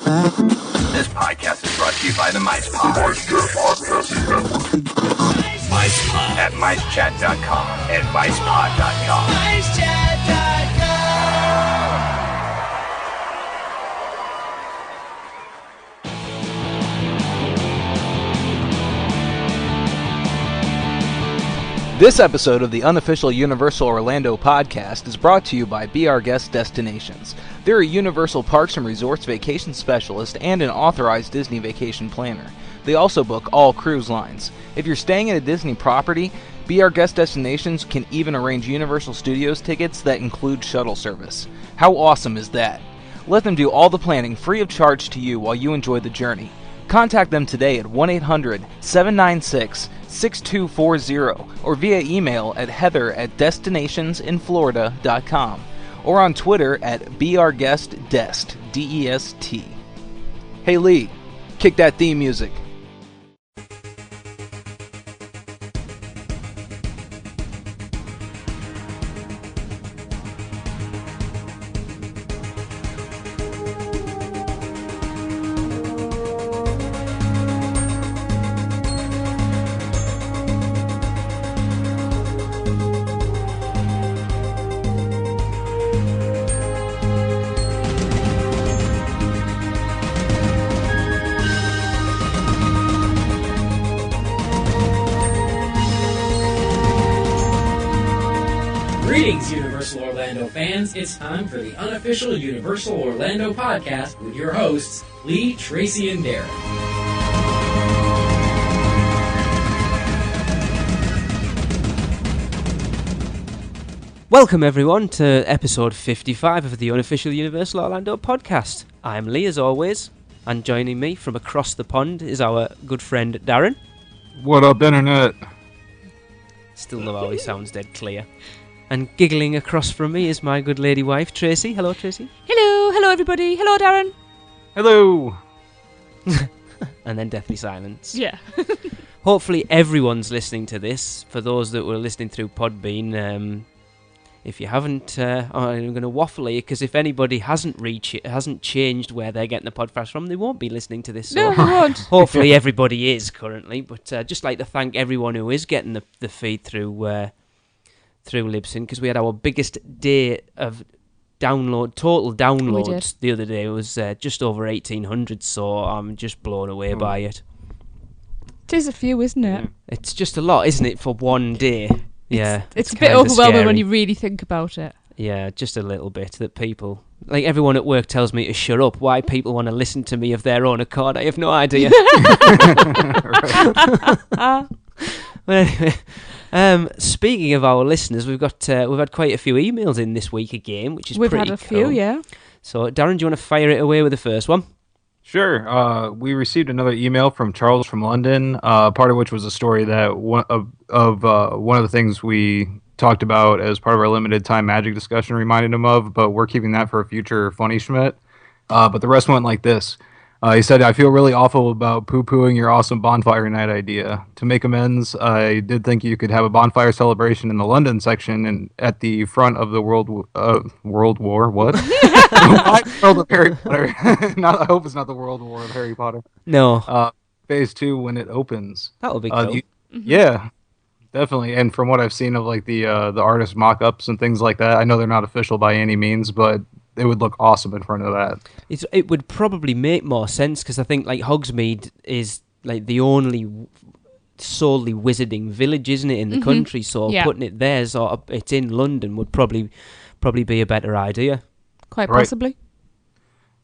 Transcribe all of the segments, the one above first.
This podcast is brought to you by the Mice Pod. Mice Pod at micechat.com and micepod.com. This episode of the unofficial Universal Orlando podcast is brought to you by Be Our Guest Destinations. They're a Universal Parks and Resorts vacation specialist and an authorized Disney vacation planner. They also book all cruise lines. If you're staying at a Disney property, Be Our Guest Destinations can even arrange Universal Studios tickets that include shuttle service. How awesome is that? Let them do all the planning free of charge to you while you enjoy the journey. Contact them today at 1-800-796-6240 or via email at heather@destinationsinflorida.com or on Twitter at BeOurGuestDest, D-E-S-T. Hey Lee, kick that theme music. Greetings, Universal Orlando fans. It's time for the unofficial Universal Orlando podcast with your hosts, Lee, Tracy, and Darren. Welcome, everyone, to episode 55 of the unofficial Universal Orlando podcast. I'm Lee, as always, and joining me from across the pond is our good friend, Darren. What up, Internet? Still love how he sounds dead clear. And giggling across from me is my good lady wife, Tracy. Hello, Tracy. Hello everybody. Hello, Darren. Hello. And then deathly silence. Yeah. Hopefully everyone's listening to this. For those that were listening through Podbean, if you haven't, I'm going to waffle here, because if anybody hasn't changed where they're getting the podcast from, they won't be listening to this. No, So they won't. hopefully everybody is currently, but just like to thank everyone who is getting the feed through Libsyn, because we had our biggest day of total downloads the other day. It was just over 1,800, so I'm just blown away by it. It is a few, isn't it? It's just a lot, isn't it, for one day? Yeah. It's a bit kinda overwhelming scary. when you really think about it. Yeah, just a little bit. That people, like everyone at work tells me to shut up. Why people want to listen to me of their own accord, I have no idea. But anyway, speaking of our listeners, we've had quite a few emails in this week again, which is We've pretty had a cool. few, yeah. So, Darren, do you want to fire it away with the first one? Sure. We received another email from Charles from London, part of which was a story that one of the things we talked about as part of our limited time magic discussion reminded him of, but we're keeping that for a future Funny Schmidt. But the rest went like this. He said, I feel really awful about poo-pooing your awesome bonfire night idea. To make amends, I did think you could have a bonfire celebration in the London section and at the front of the World War, what? World of Harry Potter. I hope it's not the World War of Harry Potter. No. Phase 2 when it opens. That would be cool. Yeah, definitely. And from what I've seen of like the artist mock-ups and things like that, I know they're not official by any means, but it would look awesome in front of that. It would probably make more sense, because I think like Hogsmeade is like the only solely wizarding village, isn't it, in the country? So putting it there, so it's in London, would probably be a better idea. Quite possibly.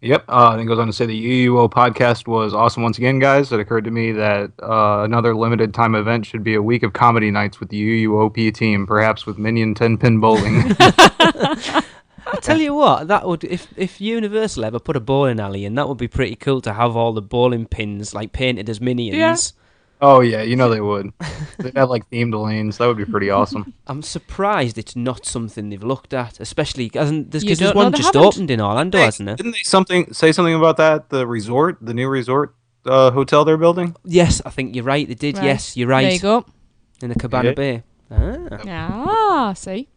Yep. Then it goes on to say the UUO podcast was awesome once again, guys. It occurred to me that another limited time event should be a week of comedy nights with the UUOP team, perhaps with Minion 10-pin bowling. I tell you what, that would if Universal ever put a bowling alley in, that would be pretty cool to have all the bowling pins like painted as minions. Yeah. Oh yeah, you know they would. They'd have like themed lanes. That would be pretty awesome. I'm surprised it's not something they've looked at, especially because You there's don't one know they just haven't. opened in Orlando, hasn't there? Didn't they say something about that? The new resort hotel they're building? Yes, I think you're right. They did. Right. Yes, you're right. There you go. In the Cabana Yeah. Bay. See?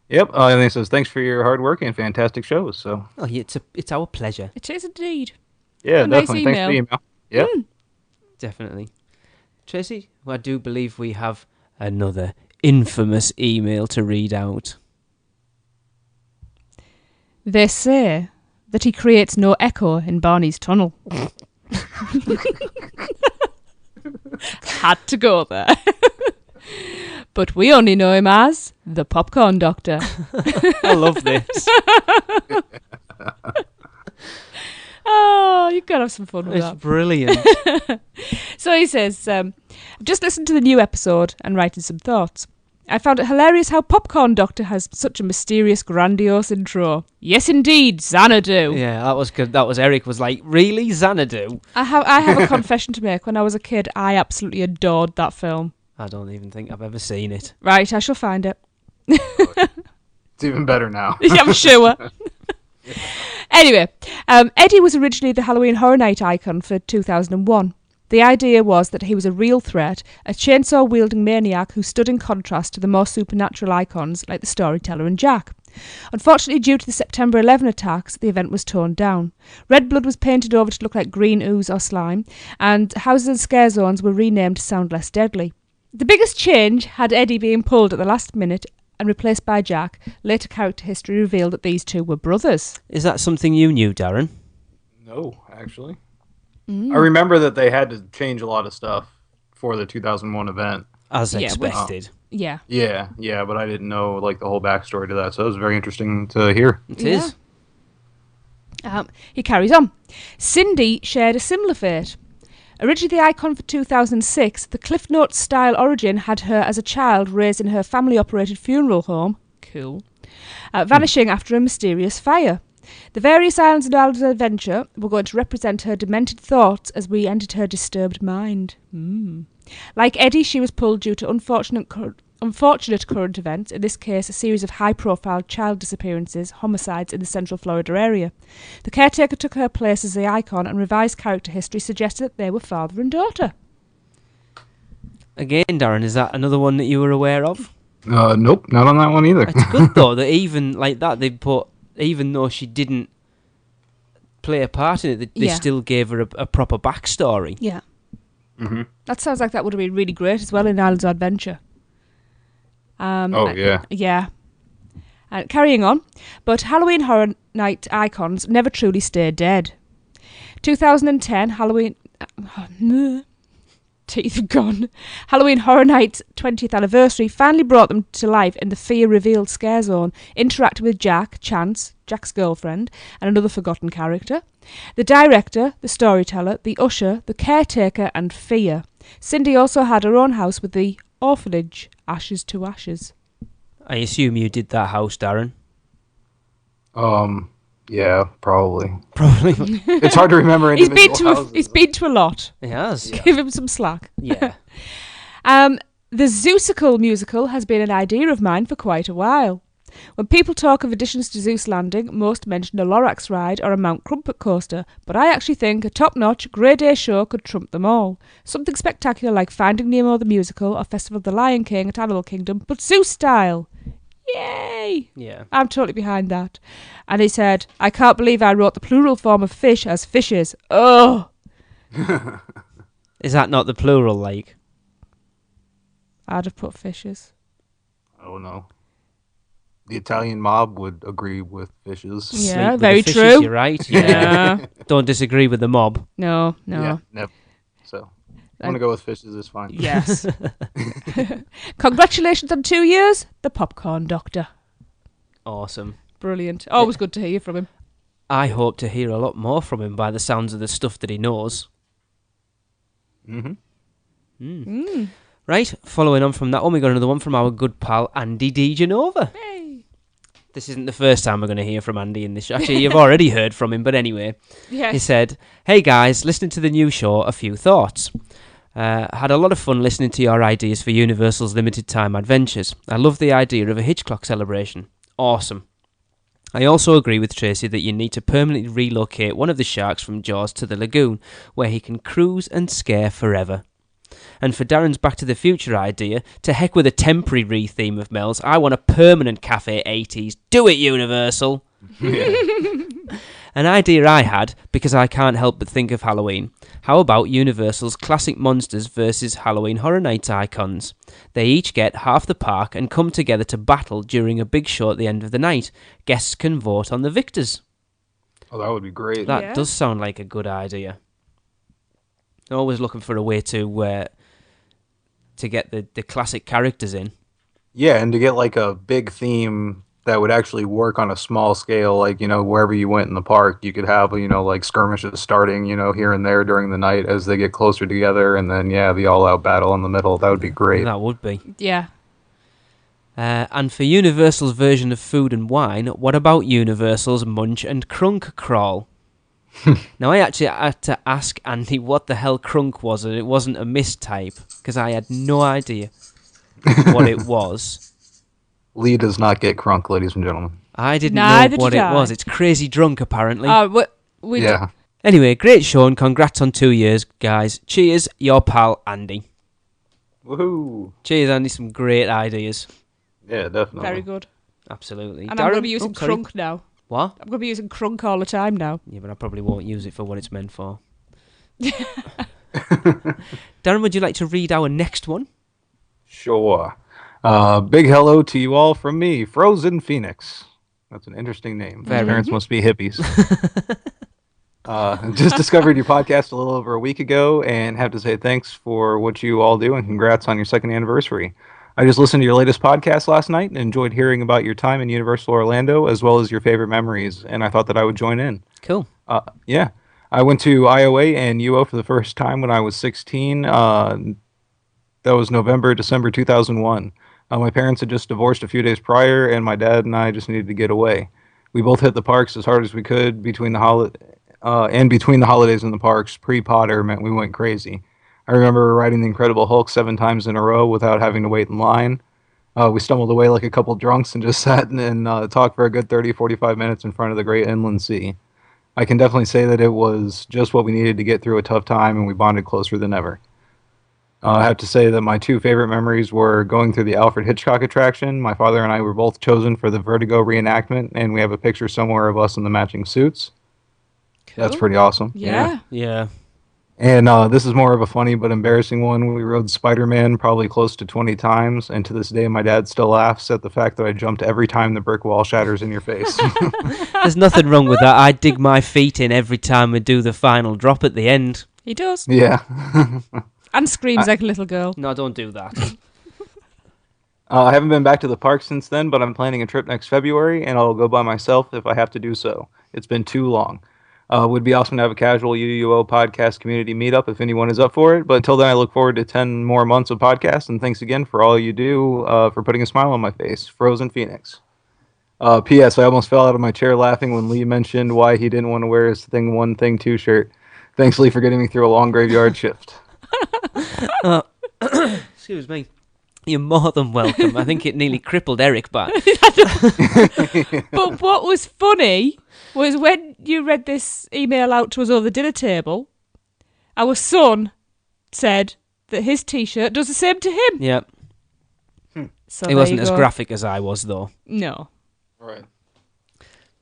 Yep. And then it says, thanks for your hard work and fantastic shows. So Oh, yeah, it's our pleasure. It is indeed. Yeah, A nice definitely. Thanks for the email. Yeah. Definitely. Tracy, I do believe we have another infamous email to read out. They say that he creates no echo in Barney's tunnel. Had to go there. But we only know him as the Popcorn Doctor. I love this. Oh, you've got to have some fun with It's that. brilliant. So he says, I've just listened to the new episode and writing some thoughts. I found it hilarious how Popcorn Doctor has such a mysterious, grandiose intro. Yes, indeed, Xanadu. Yeah, that was good. That was Eric was like, really, Xanadu? I have a confession to make. When I was a kid, I absolutely adored that film. I don't even think I've ever seen it. Right, I shall find it. It's even better now. Yeah, I'm sure. Anyway, Eddie was originally the Halloween Horror Night icon for 2001. The idea was that he was a real threat, a chainsaw-wielding maniac who stood in contrast to the more supernatural icons like the Storyteller and Jack. Unfortunately, due to the September 11 attacks, the event was toned down. Red blood was painted over to look like green ooze or slime, and houses and scare zones were renamed to sound less deadly. The biggest change had Eddie being pulled at the last minute and replaced by Jack. Later character history revealed that these two were brothers. Is that something you knew, Darren? No, actually. I remember that they had to change a lot of stuff for the 2001 event. As Yeah, expected. Yeah. Yeah, but I didn't know like the whole backstory to that, so it was very interesting to hear. It is. He carries on. Cindy shared a similar fate. Originally the icon for 2006, the Cliff Notes style origin had her as a child raised in her family-operated funeral home. Cool. Vanishing after a mysterious fire. The various islands in Alice's adventure were going to represent her demented thoughts as we entered her disturbed mind. Like Eddie, she was pulled due to unfortunate current events, in this case a series of high-profile child disappearances, homicides in the central Florida area. The caretaker took her place as the icon, and revised character history suggested that they were father and daughter. Again, Darren, is that another one that you were aware of? Nope, not on that one either. It's good though that even like that they put, even though she didn't play a part in it, they still gave her a proper backstory. Yeah. Mm-hmm. That sounds like that would have been really great as well in Islands of Adventure. Yeah. Yeah. Carrying on, but Halloween Horror Night icons never truly stay dead. 2010 Halloween... teeth are gone. Halloween Horror Night's 20th anniversary finally brought them to life in the fear-revealed scare zone, interacting with Jack, Chance, Jack's girlfriend, and another forgotten character. The director, the storyteller, the usher, the caretaker, and Fear. Cindy also had her own house with the orphanage, Ashes to Ashes. I assume you did that house, Darren. Yeah, probably. Probably. It's hard to remember individual houses. He's been to a lot. He has. Yeah. Give him some slack. Yeah. The Zeusical musical has been an idea of mine for quite a while. When people talk of additions to Zeus Landing, most mention a Lorax ride or a Mount Crumpet coaster, but I actually think a top-notch, grade A show could trump them all. Something spectacular like Finding Nemo the musical or Festival of the Lion King at Animal Kingdom, but Zeus style. Yay! Yeah. I'm totally behind that. And he said, I can't believe I wrote the plural form of fish as fishes. Oh! Is that not the plural, like? I'd have put fishes. Oh, no. The Italian mob would agree with fishes. Yeah, Sleep with very the fishes, true. You're right. Yeah. Don't disagree with the mob. No. Yeah, never. So, I want to go with fishes, it's fine. Yes. Congratulations on 2 years, the Popcorn Doctor. Awesome. Brilliant. Always good to hear from him. I hope to hear a lot more from him by the sounds of the stuff that he knows. Mm-hmm. Right, following on from that one, we got another one from our good pal Andy DeGenova. Hey. This isn't the first time we're going to hear from Andy in this show. Actually, you've already heard from him, but anyway. Yes. He said, "Hey guys, listening to the new show, a few thoughts. Had a lot of fun listening to your ideas for Universal's limited time adventures. I love the idea of a Hitchcock celebration. Awesome. I also agree with Tracy that you need to permanently relocate one of the sharks from Jaws to the lagoon, where he can cruise and scare forever. And for Darren's Back to the Future idea, to heck with a temporary re-theme of Mel's, I want a permanent Cafe 80s. Do it, Universal!" An idea I had, because I can't help but think of Halloween. How about Universal's classic monsters versus Halloween Horror Nights icons? They each get half the park and come together to battle during a big show at the end of the night. Guests can vote on the victors. Oh, that would be great. That does sound like a good idea. Always looking for a way to get the classic characters in. Yeah, and to get like a big theme that would actually work on a small scale, like, wherever you went in the park, you could have, like skirmishes starting, here and there during the night as they get closer together, and then, the all-out battle in the middle. That would be great. That would be. Yeah. And for Universal's version of Food and Wine, what about Universal's Munch and Crunk Crawl? Now, I actually had to ask Andy what the hell Crunk was, and it wasn't a mistype, because I had no idea what it was. Lee does not get crunk, ladies and gentlemen. I didn't know what it was. It's crazy drunk, apparently. Yeah. Anyway, great show, and congrats on 2 years, guys. Cheers, your pal, Andy. Woohoo. Cheers, Andy. Some great ideas. Yeah, definitely. Very good. Absolutely. And I'm going to be using crunk now. What? I'm going to be using crunk all the time now. Yeah, but I probably won't use it for what it's meant for. Darren, would you like to read our next one? Sure. Big hello to you all from me, Frozen Phoenix. That's an interesting name. My parents must be hippies. Just discovered your podcast a little over a week ago and have to say thanks for what you all do and congrats on your second anniversary. I just listened to your latest podcast last night and enjoyed hearing about your time in Universal Orlando as well as your favorite memories, and I thought that I would join in. Cool. Yeah. I went to IOA and UO for the first time when I was 16. That was December 2001. My parents had just divorced a few days prior, and my dad and I just needed to get away. We both hit the parks as hard as we could between the holidays in the parks. Pre-Potter meant we went crazy. I remember riding the Incredible Hulk 7 times in a row without having to wait in line. We stumbled away like a couple drunks and just sat and talked for a good 30, 45 minutes in front of the Great Inland Sea. I can definitely say that it was just what we needed to get through a tough time, and we bonded closer than ever. I have to say that my 2 favorite memories were going through the Alfred Hitchcock attraction. My father and I were both chosen for the Vertigo reenactment, and we have a picture somewhere of us in the matching suits. Cool. That's pretty awesome. Yeah. And this is more of a funny but embarrassing one. We rode Spider-Man probably close to 20 times, and to this day my dad still laughs at the fact that I jumped every time the brick wall shatters in your face. There's nothing wrong with that. I dig my feet in every time we do the final drop at the end. He does. Yeah. And screams like a little girl. No, don't do that. I haven't been back to the park since then, but I'm planning a trip next February, and I'll go by myself if I have to do so. It's been too long. Would be awesome to have a casual UUO podcast community meetup if anyone is up for it. But until then, I look forward to 10 more months of podcasts, and thanks again for all you do for putting a smile on my face. Frozen Phoenix. P.S. I almost fell out of my chair laughing when Lee mentioned why he didn't want to wear his Thing 1, Thing 2 shirt. Thanks, Lee, for getting me through a long graveyard shift. Excuse me. You're more than welcome. I think it nearly crippled Eric back. But what was funny was when you read this email out to us over the dinner table, our son said that his T-shirt does the same to him. Yeah. So it wasn't as graphic as I was, though. No. Right.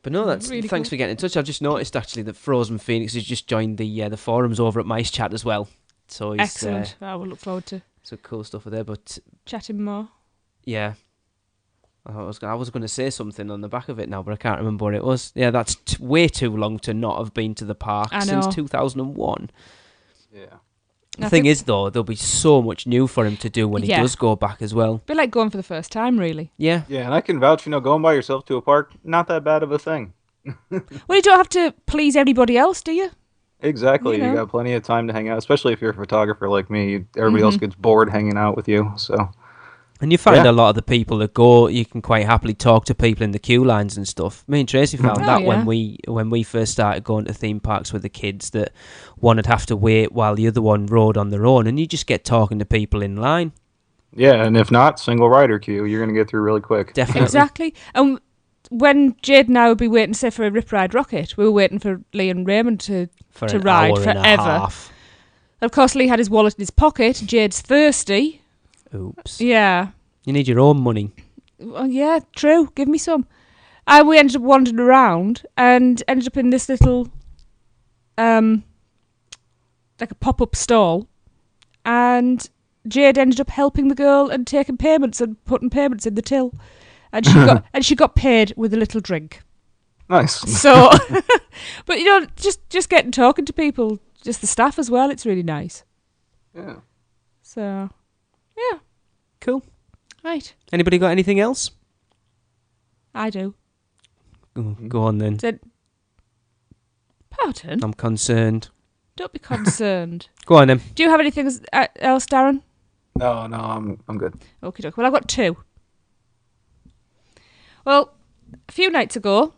But no, that's really thanks cool. for getting in touch. I've just noticed, actually, that Frozen Phoenix has just joined the forums over at Mice Chat as well. So he's, Excellent. I will look forward to some cool stuff there, but chatting more. yeah. I was going to say something on the back of it now, but I can't remember what it was. Yeah, that's way too long to not have been to the park since 2001. Yeah. The thing is, though, there'll be so much new for him to do when he does go back as well. Be like going for the first time, really. Yeah. Yeah, and I can vouch, going by yourself to a park, not that bad of a thing. Well, you don't have to please everybody else, do you? Exactly. You got plenty of time to hang out, especially if you're a photographer like me. Everybody else gets bored hanging out with you, so... And you find a lot of the people that go, you can quite happily talk to people in the queue lines and stuff. Me and Tracy found that when we first started going to theme parks with the kids, that one would have to wait while the other one rode on their own, and you just get talking to people in line. Yeah, and if not, single rider queue, you're going to get through really quick. Definitely. Exactly. And when Jade and I would be waiting, say, for a Rip Ride Rocket, we were waiting for Lee and Raymond to ride hour forever. And a half. Of course, Lee had his wallet in his pocket. Jade's thirsty. Oops. Yeah. You need your own money. Well, yeah, true. Give me some. And we ended up wandering around and ended up in this little, like a pop-up stall. And Jade ended up helping the girl and taking payments and putting payments in the till. And she got paid with a little drink. Nice. So, but just getting talking to people, just the staff as well, it's really nice. Yeah. So, yeah. Cool. Right. Anybody got anything else? I do. Go on then. Pardon? I'm concerned. Don't be concerned. Go on then. Do you have anything else, Darren? No, I'm good. Okie doke. Well, I've got 2. Well, a few nights ago,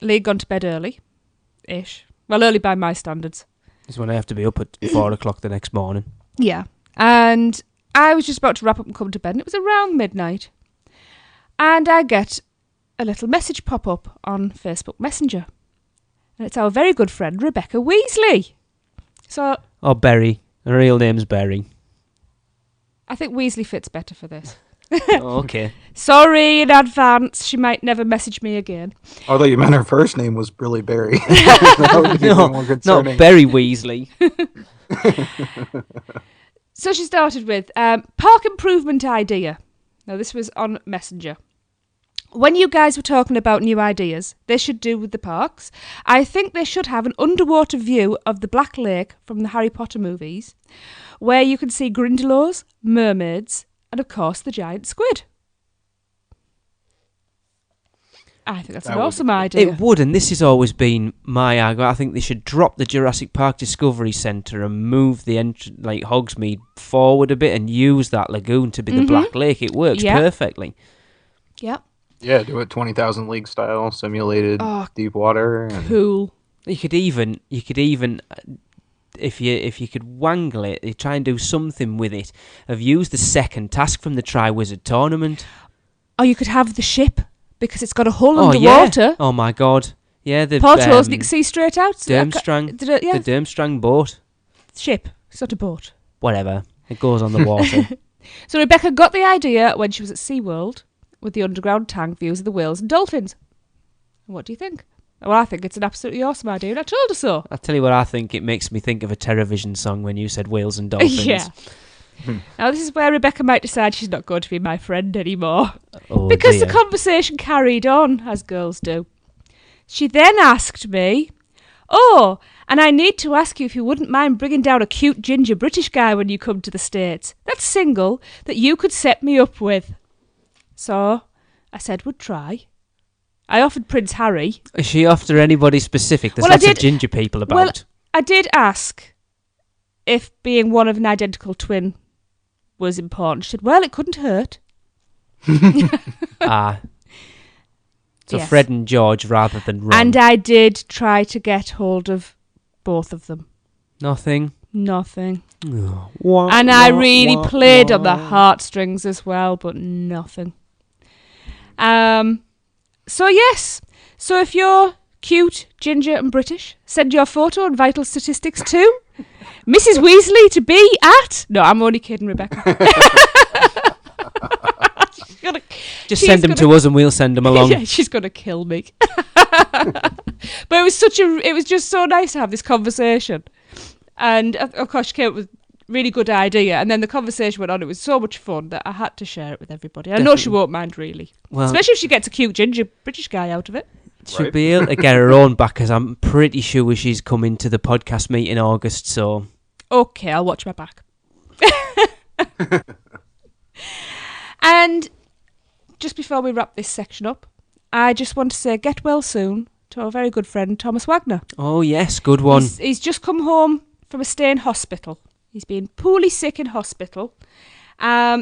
Lee had gone to bed early-ish. Well, early by my standards. This is when I have to be up at 4 o'clock the next morning. Yeah. And I was just about to wrap up and come to bed, and it was around midnight. And I get a little message pop up on Facebook Messenger. And it's our very good friend, Rebecca Weasley. So... Oh, Berry. Her real name's Berry. I think Weasley fits better for this. Oh, okay. Sorry in advance, she might never message me again. Although you meant her first name was really Berry. That would be more concerning. Not Berry Weasley. So she started with park improvement idea. Now this was on Messenger. When you guys were talking about new ideas they should do with the parks, I think they should have an underwater view of the Black Lake from the Harry Potter movies, where you can see Grindylows, mermaids, and of course the giant squid. I think that's an awesome idea. It would, and this has always been my argument. I think they should drop the Jurassic Park Discovery Centre and move the Hogsmeade forward a bit and use that lagoon to be the Black Lake. It works perfectly. Yep. Yeah, do it 20,000 League style, simulated deep water. And... Cool. You could even, if you could wangle it, you try and do something with it. Have used the second task from the Triwizard Tournament. Or you could have the ship, because it's got a hull underwater. Yeah. Oh my god. Yeah, the portholes you can see straight out. Durmstrang. The Durmstrang boat. Ship. It's not a boat. Whatever. It goes on the water. So Rebecca got the idea when she was at SeaWorld with the underground tank views of the whales and dolphins. What do you think? Well, I think it's an absolutely awesome idea, and I told her so. I'll tell you what I think. It makes me think of a TerraVision song when you said whales and dolphins. Yeah. Now, this is where Rebecca might decide she's not going to be my friend anymore. Oh, because dear. the conversation carried on, as girls do. She then asked me, "Oh, and I need to ask you if you wouldn't mind bringing down a cute ginger British guy when you come to the States. That's single, that you could set me up with." So, I said would try. I offered Prince Harry. Is she after anybody specific? There's lots of ginger people about. Well, I did ask if being one of an identical twin was important. She said, well, it couldn't hurt. So Yes. Fred and George rather than Ron. And I did try to get hold of both of them. Nothing. Oh. And I really played on the heartstrings as well, but nothing. So yes. So if you're cute, ginger and British, send your photo and vital statistics to Mrs. Weasley to be at... No, I'm only kidding, Rebecca. Just send them to us and we'll send them along. Yeah, she's going to kill me. But it was just so nice to have this conversation. And of course she came up with a really good idea, and then the conversation went on. It was so much fun that I had to share it with everybody. I know she won't mind, really. Well, especially if she gets a cute ginger British guy out of it. She'll be able to get her own back, because I'm pretty sure she's coming to the podcast meet in August, so... Okay, I'll watch my back. And just before we wrap this section up, I just want to say get well soon to our very good friend Thomas Wagner. Oh yes, good one. He's just come home from a stay in hospital. He's been poorly sick in hospital.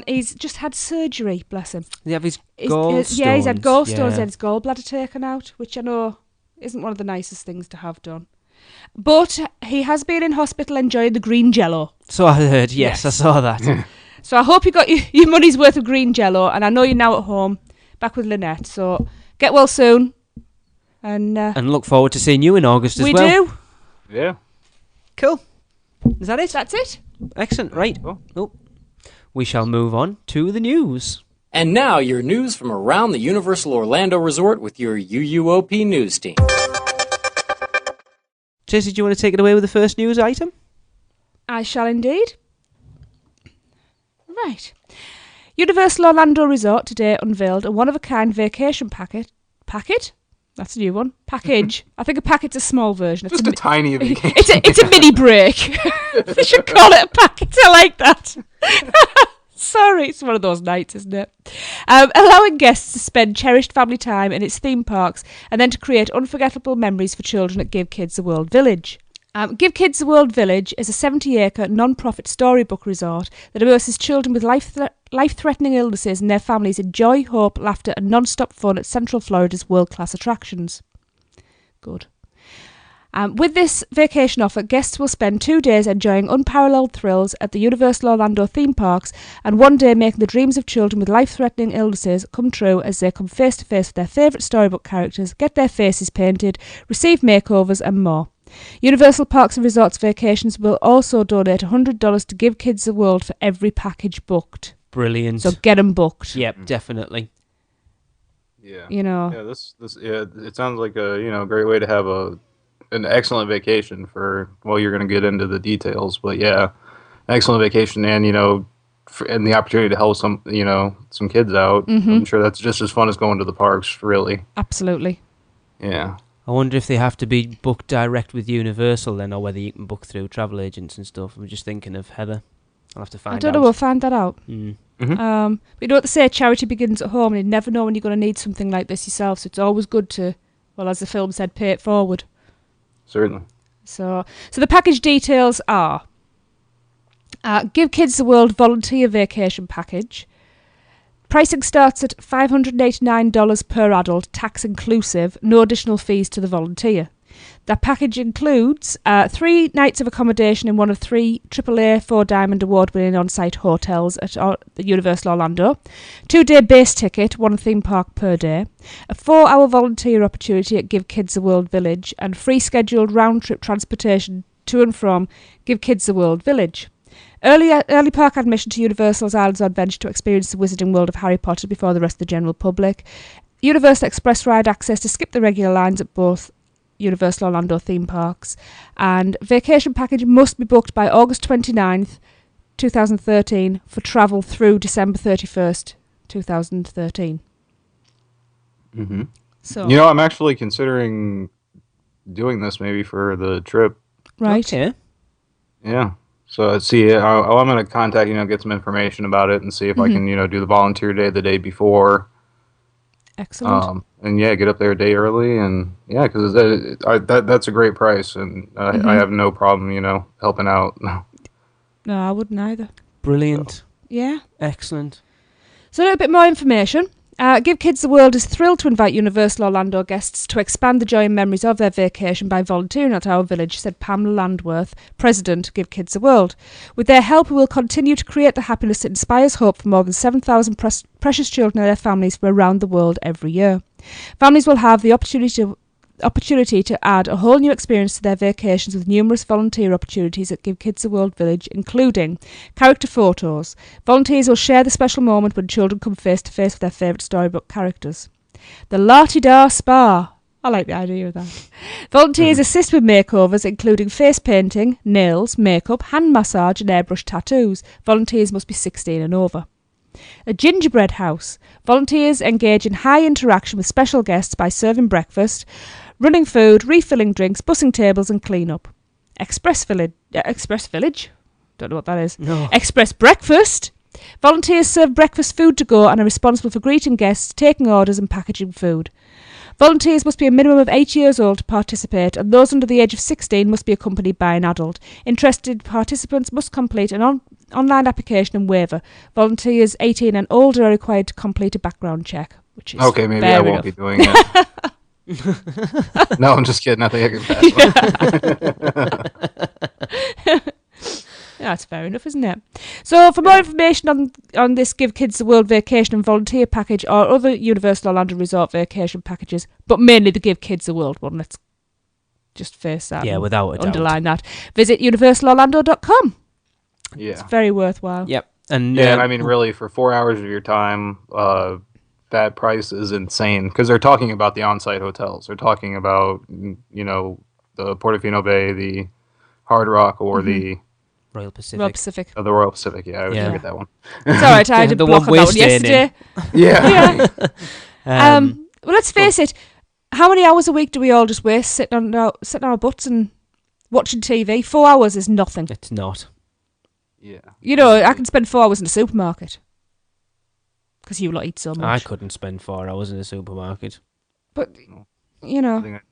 He's just had surgery, bless him. Does he have his gallstones? Yeah, he's had gallstones and his gallbladder taken out, which I know isn't one of the nicest things to have done. But he has been in hospital enjoying the green jello. So I heard, yes. I saw that. So I hope you got your money's worth of green jello, and I know you're now at home, back with Lynette. So get well soon. And look forward to seeing you in August as well. We do. Yeah. Cool. Is that it? That's it. Excellent. Right. Oh. We shall move on to the news. And now your news from around the Universal Orlando Resort with your UUOP news team. Tracy, do you want to take it away with the first news item? I shall indeed. Right. Universal Orlando Resort today unveiled a one-of-a-kind vacation packet? That's a new one. Package. I think a packet's a small version. Just a tiny vacation. It's a mini break. They should call it a packet. I like that. Sorry, it's one of those nights, isn't it? Allowing guests to spend cherished family time in its theme parks and then to create unforgettable memories for children at Give Kids a World Village. Give Kids a World Village is a 70-acre non-profit storybook resort that immerses children with life-threatening illnesses and their families in joy, hope, laughter and non-stop fun at Central Florida's world-class attractions. Good. With this vacation offer, guests will spend 2 days enjoying unparalleled thrills at the Universal Orlando theme parks and 1 day making the dreams of children with life-threatening illnesses come true as they come face-to-face with their favourite storybook characters, get their faces painted, receive makeovers and more. Universal Parks and Resorts Vacations will also donate $100 to Give Kids a World for every package booked. Brilliant. So get them booked. Yep, definitely. Yeah. You know. Yeah, it sounds like a great way to have an excellent vacation for. Well, you're going to get into the details, but yeah, an excellent vacation and and the opportunity to help some kids out. Mm-hmm. I'm sure that's just as fun as going to the parks. Really. Absolutely. Yeah. I wonder if they have to be booked direct with Universal then, or whether you can book through travel agents and stuff. I'm just thinking of Heather. I'll have to find out. I don't know, we'll find that out. Mm. Mm-hmm. But you know what they say, charity begins at home, and you never know when you're going to need something like this yourself, so it's always good to, well, as the film said, pay it forward. Certainly. So the package details are Give Kids the World Volunteer Vacation Package. Pricing starts at $589 per adult, tax inclusive, no additional fees to the volunteer. That package includes 3 nights of accommodation in one of 3 AAA 4-Diamond Award-winning on-site hotels at the Universal Orlando, 2-day base ticket, 1 theme park per day, a 4-hour volunteer opportunity at Give Kids a World Village, and free scheduled round-trip transportation to and from Give Kids a World Village. Early park admission to Universal's Islands of Adventure to experience the wizarding world of Harry Potter before the rest of the general public. Universal Express ride access to skip the regular lines at both Universal Orlando theme parks. And vacation package must be booked by August 29th, 2013 for travel through December 31st, 2013. Mm-hmm. So, I'm actually considering doing this maybe for the trip. right. Okay. Yeah. So see, I'm going to contact, get some information about it and see if I can, do the volunteer day the day before. Excellent. And yeah, get up there a day early and yeah, because that's a great price and I have no problem, helping out. No, I wouldn't either. Brilliant. Yeah. Excellent. So a little bit more information. Give Kids the World is thrilled to invite Universal Orlando guests to expand the joy and memories of their vacation by volunteering at our village, said Pamela Landworth, President, Give Kids the World. With their help, we will continue to create the happiness that inspires hope for more than 7,000 precious children and their families from around the world every year. Families will have the opportunity to add a whole new experience to their vacations with numerous volunteer opportunities at Give Kids a World Village, including character photos. Volunteers will share the special moment when children come face to face with their favourite storybook characters. The La-Ti-Da Spa. I like the idea of that. Volunteers assist with makeovers, including face painting, nails, makeup, hand massage and airbrush tattoos. Volunteers must be 16 and over. A gingerbread house. Volunteers engage in high interaction with special guests by serving breakfast, running food, refilling drinks, bussing tables and clean up. Express Village? Don't know what that is. No. Express Breakfast. Volunteers serve breakfast food to go and are responsible for greeting guests, taking orders and packaging food. Volunteers must be a minimum of 8 years old to participate, and those under the age of 16 must be accompanied by an adult. Interested participants must complete an online application and waiver. Volunteers 18 and older are required to complete a background check, which is Okay, maybe fair I won't enough. be doing it. No, I'm just kidding. I think I can pass. Yeah, that's fair enough, isn't it? So for more information on this Give Kids the World Vacation and Volunteer Package or other Universal Orlando Resort vacation packages, but mainly the Give Kids the World one, let's just face that. Yeah, and without a doubt. underline that. Visit universalorlando.com. Yeah. It's very worthwhile. Yep. And Yeah, and I mean, really, for 4 hours of your time, that price is insane because they're talking about the on-site hotels. They're talking about, the Portofino Bay, the Hard Rock, or the Royal Pacific. Royal Pacific. the Royal Pacific. Yeah, I always Yeah. forget that one. It's all right. I had a The block one on we're that one staying in. yesterday. Yeah. Well, let's face it. How many hours a week do we all just waste sitting on our butts and watching TV? 4 hours is nothing. It's not. Yeah. I can spend 4 hours in the supermarket because you lot eat so much. I couldn't spend 4 hours in a supermarket. But I think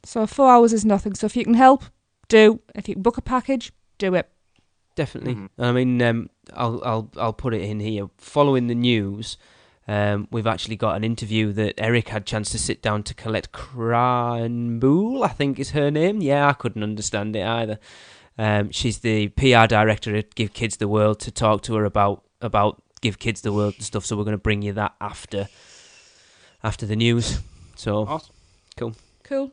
so 4 hours is nothing. So if you can help, do. If you can book a package, do it. Definitely. Mhm. I mean, I'll put it in here. Following the news, we've actually got an interview that Eric had chance to sit down to Colette Cranboul, I think is her name. Yeah, I couldn't understand it either. She's the PR director at Give Kids the World, to talk to her about Give Kids the World and stuff. So we're going to bring you that after the news. So Awesome. Cool.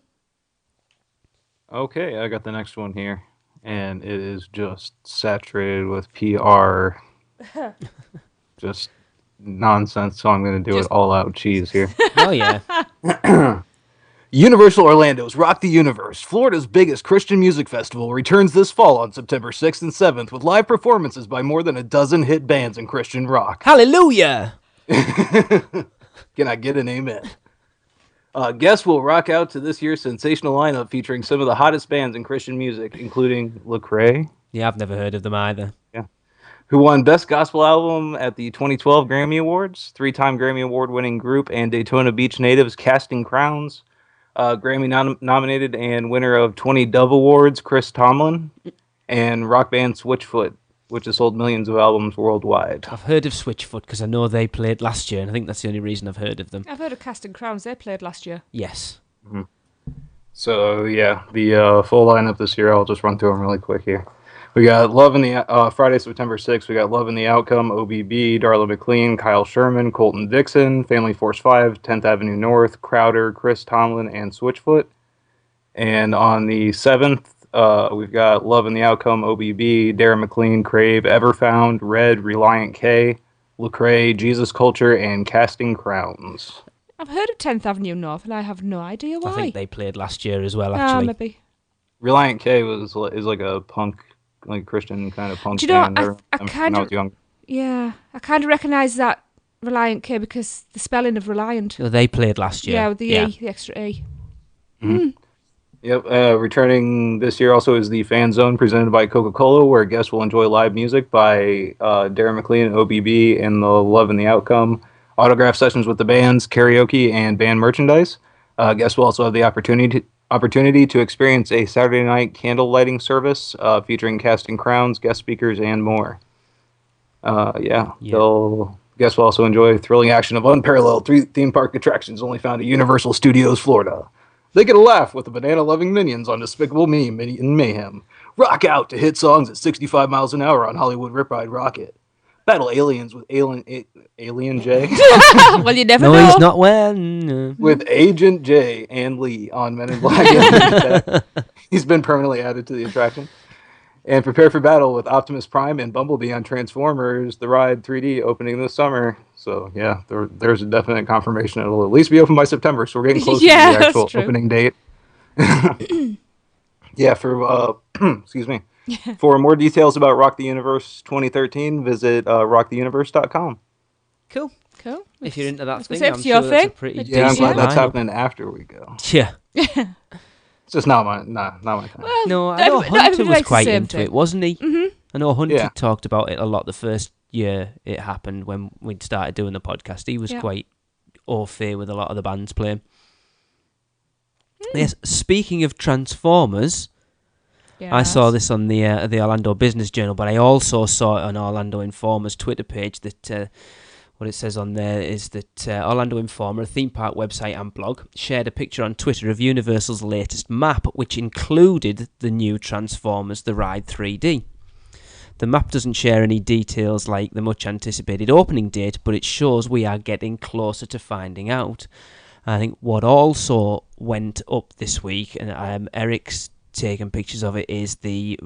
Okay, I got the next one here, and it is just saturated with PR, just nonsense. So I'm going to do it all out cheese here. oh yeah, Universal Orlando's Rock the Universe, Florida's biggest Christian music festival, returns this fall on September 6th and 7th with live performances by more than a dozen hit bands in Christian rock. hallelujah! Can I get an amen? Guests will rock out to this year's sensational lineup featuring some of the hottest bands in Christian music, including Lecrae, Yeah, I've never heard of them either. who won Best Gospel Album at the 2012 Grammy Awards, three-time Grammy Award-winning group and Daytona Beach natives Casting Crowns, Grammy nominated and winner of 20 Dove Awards, Chris Tomlin, and rock band Switchfoot, which has sold millions of albums worldwide. I've heard of Switchfoot because I know they played last year, and I think that's the only reason I've heard of them. I've heard of Casting Crowns. They played last year. Yes. So yeah, the full lineup this year, I'll just run through them really quick here. We got Love in the Friday, September 6th. We got Love in the Outcome, OBB, Darla McLean, Kyle Sherman, Colton Dixon, Family Force 5, 10th Avenue North, Crowder, Chris Tomlin, and Switchfoot. And on the 7th, we've got Love in the Outcome, OBB, Darren McLean, Crave, Everfound, Red, Reliant K, Lecrae, Jesus Culture, and Casting Crowns. I've heard of 10th Avenue North, and I have no idea why. I think they played last year as well, Ah, actually. maybe. Reliant K is like a punk, like Christian kind of punk Do you know, band. I when I kind was of... young. Yeah, I kind of recognise that Reliant K because the spelling of Reliant. So they played last year. Yeah, with the E, the extra E. Yep, returning this year also is the Fan Zone presented by Coca-Cola, where guests will enjoy live music by Darren McLean and OBB and the Love in the Outcome, autograph sessions with the bands, karaoke, and band merchandise. Guests will also have the opportunity to experience a Saturday night candle lighting service featuring Casting Crowns, guest speakers, and more. Guests will also enjoy thrilling action of unparalleled theme park attractions only found at Universal Studios Florida. They get a laugh with the banana-loving minions on Despicable Me and Mayhem. Rock out to hit songs at 65 miles an hour on Hollywood Rip Ride Rocket. Battle aliens with Alien J. Well, you never No, know. he's not when. with Agent J and Lee on Men in Black. He's been permanently added to the attraction. And prepare for battle with Optimus Prime and Bumblebee on Transformers, the ride 3D opening this summer. So, yeah, there's a definite confirmation it'll at least be open by September, so we're getting closer Yeah, to the actual that's true. opening date. Yeah, excuse me. For more details about Rock the Universe 2013, visit rocktheuniverse.com. Cool. Cool. If you're into that was thing, gonna say, I'm it's sure your that's a thing. pretty It's Yeah, I'm decent glad that's lineup. happening after we go. Yeah. It's just not my time. Well, No, I not know everybody Hunter was likes the quite same into thing. it, wasn't he? Mm-hmm. I know Hunter Yeah. talked about it a lot the first year it happened when we'd started doing the podcast. He was Yeah. quite au fait with a lot of the bands playing. Yes, speaking of Transformers, I saw this on the Orlando Business Journal, but I also saw it on Orlando Informer's Twitter page that what it says on there is that Orlando Informer, a theme park website and blog, shared a picture on Twitter of Universal's latest map, which included the new Transformers The Ride 3D. The map doesn't share any details like the much-anticipated opening date, but it shows we are getting closer to finding out. I think what also went up this week, and Eric's taken pictures of it, is the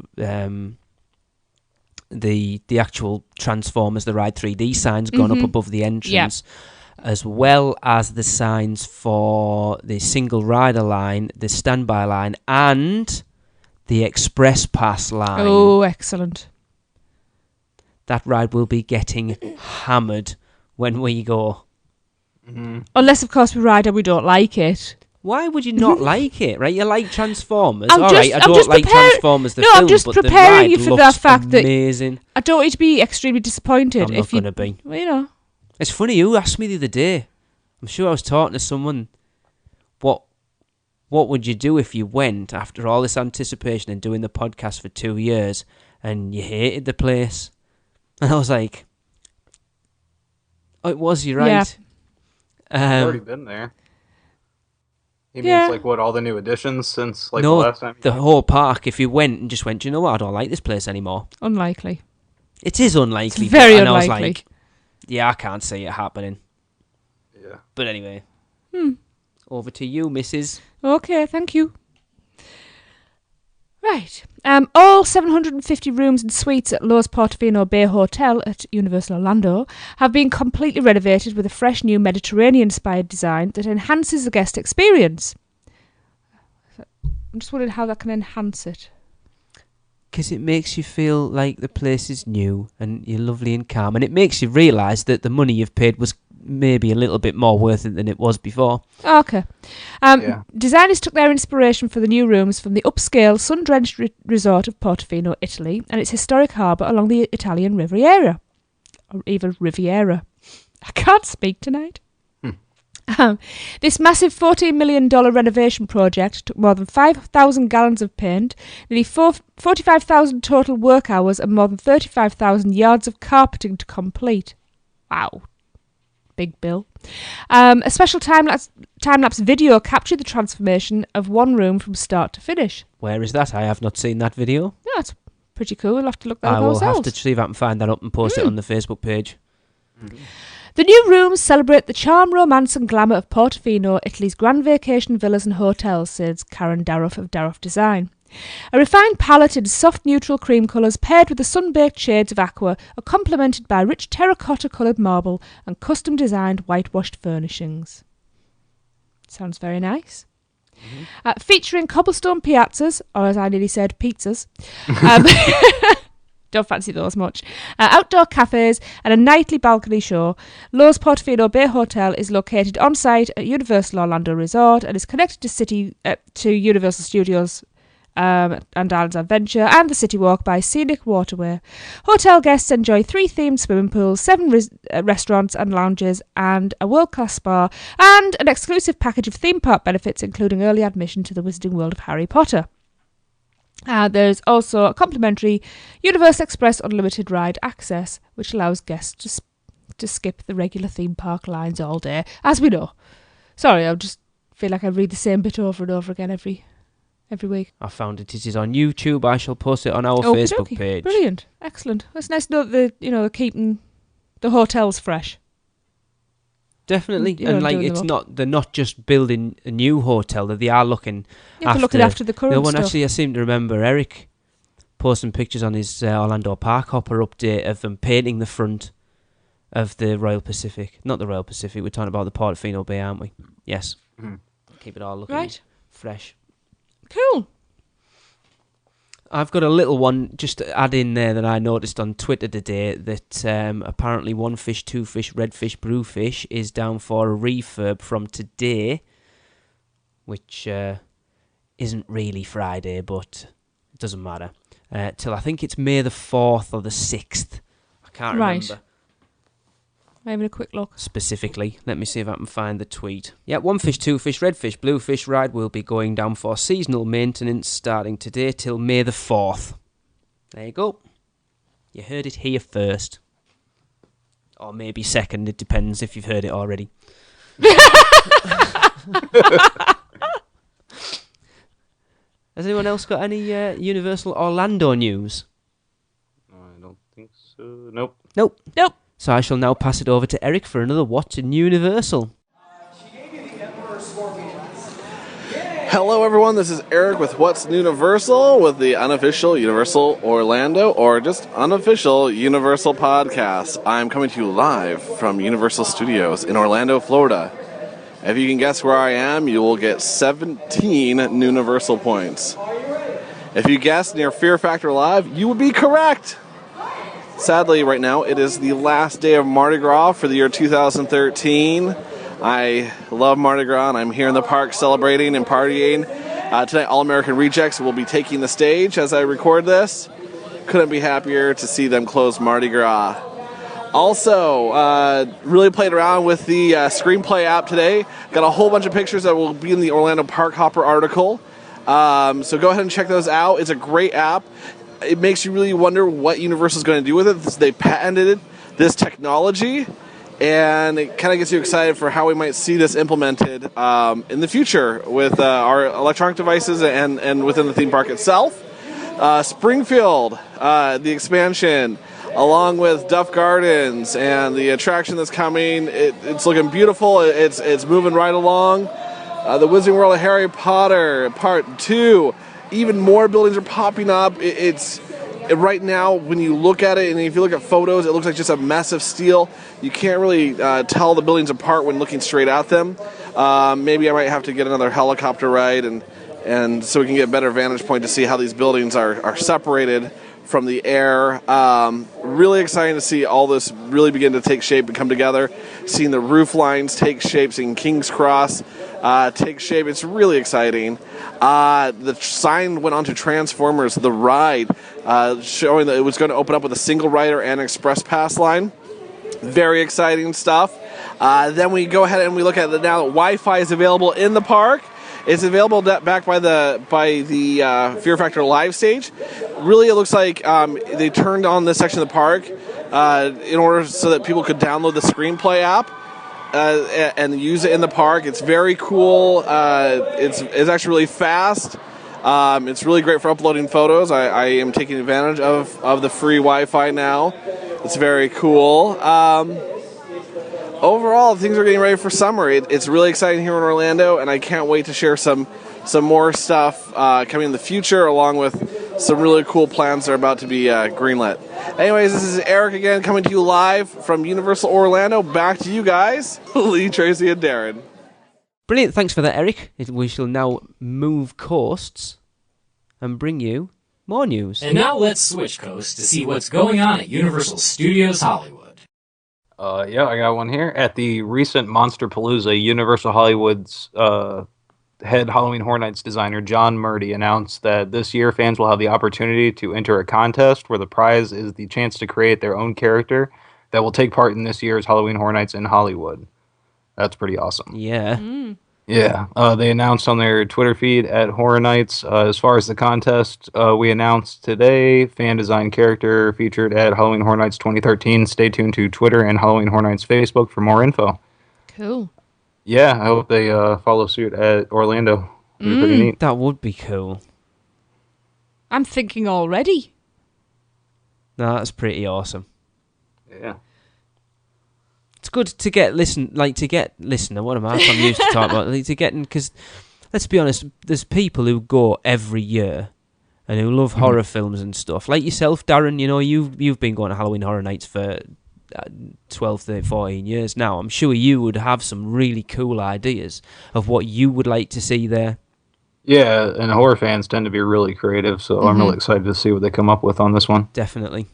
the actual Transformers the Ride 3D sign's gone up above the entrance, as well as the signs for the single rider line, the standby line, and the express pass line. Oh, excellent. That ride will be getting hammered when we go. Unless, of course, we ride and we don't like it. Why would you not like it, right? You like Transformers. I don't like Transformers the film, I'm just but the preparing ride you for looks the fact amazing. that I don't want you to be extremely disappointed. I'm not going to be. Well, you know. It's funny, you asked me the other day. I'm sure I was talking to someone, what would you do if you went after all this anticipation and doing the podcast for 2 years and you hated the place? And I was like, oh, it was, you're right. I've already been there. You mean it's like, what, all the new additions since the last time? The whole park, if you went and just went, you know what, I don't like this place anymore. Unlikely. It is unlikely. It's very unlikely. I was like, yeah, I can't see it happening. Yeah. But anyway. Over to you, Mrs. Okay, thank you. Right. All 750 rooms and suites at Los Portofino Bay Hotel at Universal Orlando have been completely renovated with a fresh new Mediterranean-inspired design that enhances the guest experience. I'm just wondering how that can enhance it. Because it makes you feel like the place is new and you're lovely and calm, and it makes you realise that the money you've paid was maybe a little bit more worth it than it was before. Okay. Designers took their inspiration for the new rooms from the upscale, sun-drenched resort of Portofino, Italy, and its historic harbour along the Italian Riviera. Or even Riviera. I can't speak tonight. This massive $14 million renovation project took more than 5,000 gallons of paint, nearly 45,000 total work hours, and more than 35,000 yards of carpeting to complete. Wow. Big bill. A special time-lapse video captured the transformation of one room from start to finish. Where is that? I have not seen that video. Yeah, that's pretty cool. We'll have to look that up I will ourselves. have to see if I can find that up and post it on the Facebook page. The new rooms celebrate the charm, romance and glamour of Portofino, Italy's grand vacation villas and hotels, says Karen Daroff of Daroff Design. A refined palette in soft neutral cream colours paired with the sun-baked shades of aqua are complemented by rich terracotta-coloured marble and custom-designed whitewashed furnishings. Sounds very nice. Featuring cobblestone piazzas, or as I nearly said, pizzas. Don't fancy those much. Outdoor cafes and a nightly balcony show. Los Portofino Bay Hotel is located on site at Universal Orlando Resort and is connected to Universal Studios and Islands Adventure and the City Walk by scenic waterway. Hotel guests enjoy 3 themed swimming pools, 7 restaurants and lounges, and a world-class spa, and an exclusive package of theme park benefits, including early admission to the Wizarding World of Harry Potter. There's also a complimentary Universe Express Unlimited ride access, which allows guests to skip the regular theme park lines all day, as we know. Sorry, I just feel like I read the same bit over and over again every week. I found it. It is on YouTube. I shall post it on our Facebook page. Brilliant. Excellent. It's nice to know that they're keeping the hotels fresh. Definitely. And they're not just building a new hotel, that they are looking after the current stuff. Actually, I seem to remember Eric posting pictures on his Orlando Park Hopper update of them painting the front of the Royal Pacific. Not the Royal Pacific, we're talking about the Portofino Bay, aren't we? Yes. Keep it all looking fresh. Cool. I've got a little one just to add in there that I noticed on Twitter today, that apparently One Fish, Two Fish, Red Fish, Blue Fish is down for a refurb from today, which isn't really Friday, but it doesn't matter. Till I think it's May the 4th or the 6th. I can't remember. I'm having a quick look. Specifically, let me see if I can find the tweet. Yeah, One Fish, Two Fish, Red Fish, Blue Fish ride will be going down for seasonal maintenance starting today till May the 4th. There you go. You heard it here first. Or maybe second, it depends if you've heard it already. Has anyone else got any Universal Orlando news? I don't think so. Nope. Nope. So I shall now pass it over to Eric for another What's in Universal. Hello everyone, this is Eric with What's Universal with the unofficial Universal Orlando or just unofficial Universal podcast. I'm coming to you live from Universal Studios in Orlando, Florida. If you can guess where I am, you will get 17 Universal points. If you guessed near Fear Factor Live, you would be correct. Sadly, right now, it is the last day of Mardi Gras for the year 2013. I love Mardi Gras, and I'm here in the park celebrating and partying. Tonight, All American Rejects will be taking the stage as I record this. Couldn't be happier to see them close Mardi Gras. Also, really played around with the Screenplay app today. Got a whole bunch of pictures that will be in the Orlando Park Hopper article. So go ahead and check those out. It's a great app. It makes you really wonder what Universal's going to do with it. They patented this technology. And it kind of gets you excited for how we might see this implemented in the future with our electronic devices and within the theme park itself. Springfield, the expansion, along with Duff Gardens and the attraction that's coming, it's looking beautiful. It's moving right along. The Wizarding World of Harry Potter Part 2, even more buildings are popping up. Right now, when you look at it, and if you look at photos, it looks like just a mess of steel. You can't really tell the buildings apart when looking straight at them. Maybe I might have to get another helicopter ride, and so we can get a better vantage point to see how these buildings are separated from the air. Really exciting to see all this really begin to take shape and come together. Seeing the roof lines take shape, seeing King's Cross take shape. It's really exciting. The sign went on to Transformers, the ride, showing that it was going to open up with a single rider and express pass line. Very exciting stuff. Then we go ahead and we look at it now that Wi-Fi is available in the park. It's available back by the Fear Factor Live stage. Really, it looks like they turned on this section of the park in order so that people could download the Screenplay app and use it in the park. It's very cool. It's actually really fast. It's really great for uploading photos. I am taking advantage of the free Wi-Fi now. It's very cool. Overall, things are getting ready for summer. It's really exciting here in Orlando, and I can't wait to share some more stuff coming in the future, along with some really cool plans that are about to be greenlit. Anyways, this is Eric again, coming to you live from Universal Orlando. Back to you guys, Lee, Tracy, and Darren. Brilliant, thanks for that, Eric. We shall now move coasts and bring you more news. And now let's switch coasts to see what's going on at Universal Studios Hollywood. Yeah, I got one here. At the recent Monsterpalooza, Universal Hollywood's head Halloween Horror Nights designer John Murdy announced that this year fans will have the opportunity to enter a contest where the prize is the chance to create their own character that will take part in this year's Halloween Horror Nights in Hollywood. That's pretty awesome. Yeah. Yeah, they announced on their Twitter feed at Horror Nights. As far as the contest, we announced today, fan design character featured at Halloween Horror Nights 2013. Stay tuned to Twitter and Halloween Horror Nights Facebook for more info. Cool. Yeah, I hope they follow suit at Orlando. It'd be pretty neat. That would be cool. I'm thinking already. No, that's pretty awesome. Yeah. It's good to get listener. What am I? I'm used to talking about to getting, because let's be honest, there's people who go every year and who love horror films and stuff. Like yourself, Darren. You know, you've been going to Halloween Horror Nights for 12, 13, 14 years now. I'm sure you would have some really cool ideas of what you would like to see there. Yeah, and horror fans tend to be really creative, so I'm really excited to see what they come up with on this one. Definitely.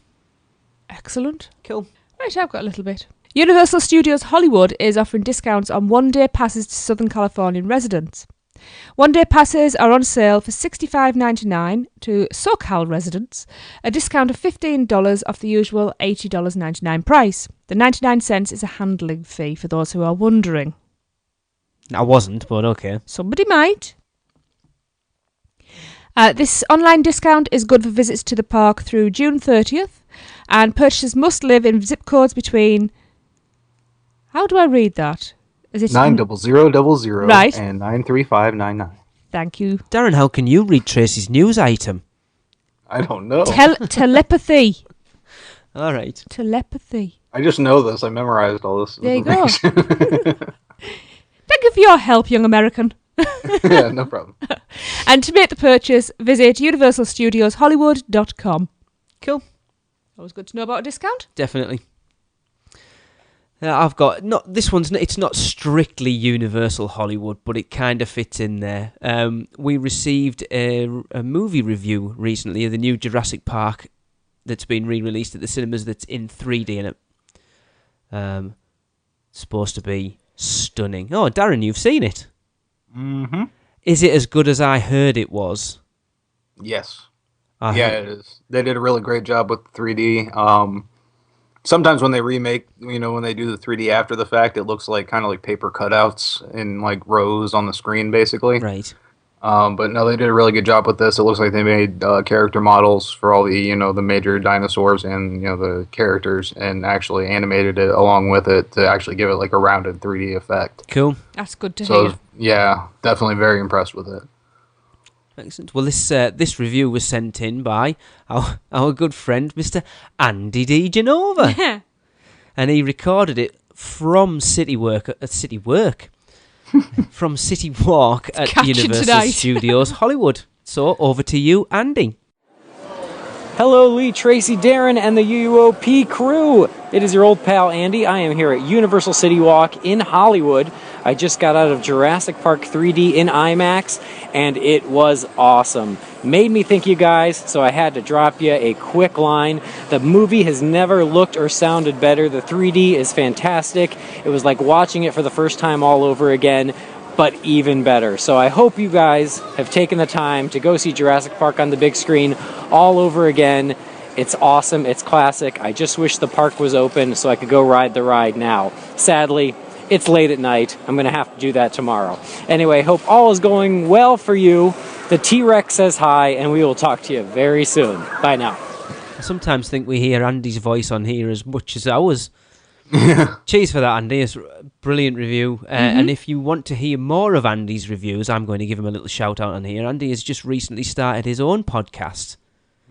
Excellent. Cool. Right, I've got a little bit. Universal Studios Hollywood is offering discounts on one-day passes to Southern Californian residents. One-day passes are on sale for $65.99 to SoCal residents, a discount of $15 off the usual $80.99 price. The 99 cents is a handling fee for those who are wondering. I wasn't, but okay. Somebody might. This online discount is good for visits to the park through June 30th, and purchasers must live in zip codes between... How do I read that? Is it 90000 right. and 93599. Thank you. Darren, how can you read Tracy's news item? I don't know. Telepathy. All right. Telepathy. I just know this. I memerized all this. There you go. Thank you for your help, young American. Yeah, no problem. And to make the purchase, visit universalstudioshollywood.com. Cool. Always good to know about a discount. Definitely. I've got it's not strictly Universal Hollywood, but it kind of fits in there. We received a movie review recently of the new Jurassic Park that's been re-released at the cinemas. That's in 3D in it. Supposed to be stunning. Oh, Darren, you've seen it. Mm-hmm. Is it as good as I heard it was? Yes. It is. They did a really great job with 3D. Sometimes when they remake, when they do the 3D after the fact, it looks kind of like paper cutouts in rows on the screen, basically. Right. But no, they did a really good job with this. It looks like they made character models for all the the major dinosaurs and the characters, and actually animated it along with it to actually give it a rounded 3D effect. Cool. That's good to hear. Yeah, definitely very impressed with it. Excellent. Well, this review was sent in by our good friend, Mr. Andy D. Genova. And he recorded it from City Walk at Universal Studios Hollywood. So, over to you, Andy. Hello, Lee, Tracy, Darren, and the UUOP crew. It is your old pal, Andy. I am here at Universal City Walk in Hollywood. I just got out of Jurassic Park 3D in IMAX, and it was awesome. Made me think, you guys, so I had to drop you a quick line. The movie has never looked or sounded better. The 3D is fantastic. It was like watching it for the first time all over again, but even better. So I hope you guys have taken the time to go see Jurassic Park on the big screen all over again. It's awesome. It's classic. I just wish the park was open so I could go ride the ride now. Sadly, it's late at night. I'm going to have to do that tomorrow. Anyway, hope all is going well for you. The T-Rex says hi, and we will talk to you very soon. Bye now. I sometimes think we hear Andy's voice on here as much as ours. Cheers for that, Andy. It's a brilliant review. And if you want to hear more of Andy's reviews, I'm going to give him a little shout out on here. Andy has just recently started his own podcast.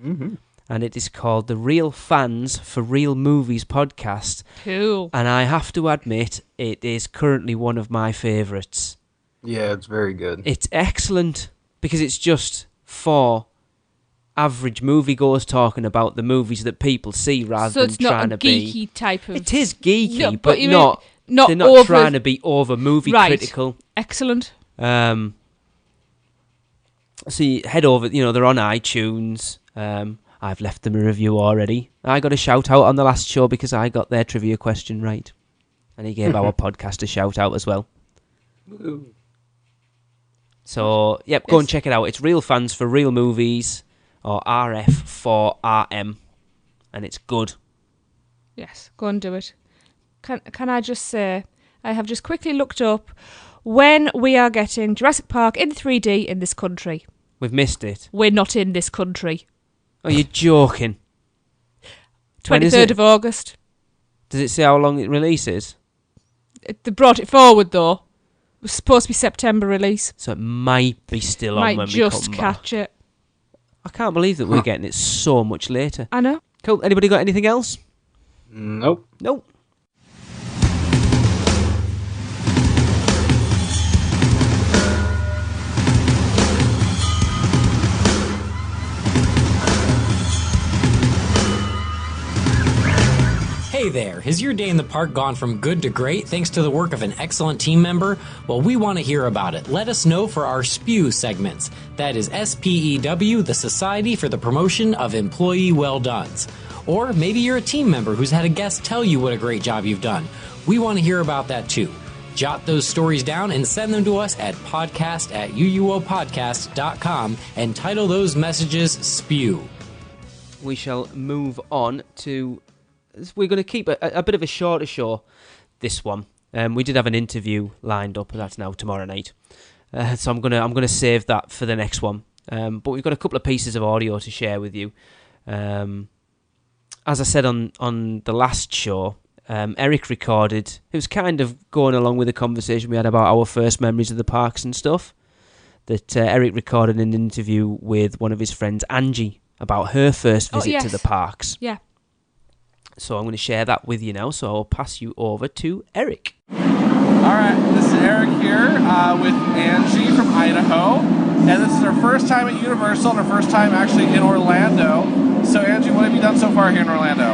Mm-hmm. And it is called the Real Fans for Real Movies podcast. Cool. And I have to admit, it is currently one of my favourites. Yeah, it's very good. It's excellent because it's just for average moviegoers talking about the movies that people see rather than trying to be... So it's not a geeky type of... It is geeky, no, but not they're not over... trying to be over movie critical. Excellent. See, head over, they're on iTunes. I've left them a review already. I got a shout out on the last show because I got their trivia question right. And he gave our podcast a shout out as well. So, yep, go and check it out. It's Real Fans for Real Movies, or RF4RM. And it's good. Yes, go and do it. Can I just say, I have just quickly looked up when we are getting Jurassic Park in 3D in this country. We've missed it. We're not in this country. Oh, you're joking. 23rd of August. Does it say how long it releases? They brought it forward, though. It was supposed to be September release. So it might be still on when we come back. Might just catch it. I can't believe that we're getting it so much later. I know. Cool. Anybody got anything else? Nope. Nope. Hey there, has your day in the park gone from good to great thanks to the work of an excellent team member? Well, we want to hear about it. Let us know for our SPEW segments. That is SPEW, the Society for the Promotion of Employee Well-Dones. Or maybe you're a team member who's had a guest tell you what a great job you've done. We want to hear about that too. Jot those stories down and send them to us at podcast@uuopodcast.com and title those messages SPEW. We shall move on to... We're going to keep a bit of a shorter show, this one. We did have an interview lined up, but that's now tomorrow night. So I'm gonna save that for the next one. But we've got a couple of pieces of audio to share with you. As I said on the last show, Eric recorded. It was kind of going along with the conversation we had about our first memories of the parks and stuff. That Eric recorded an interview with one of his friends, Angie, about her first visit to the parks. Yeah. So I'm going to share that with you now, so I'll pass you over to Eric. All right, this is Eric here with Angie from Idaho, and this is our first time at Universal and our first time actually in Orlando. So Angie, what have you done so far here in Orlando?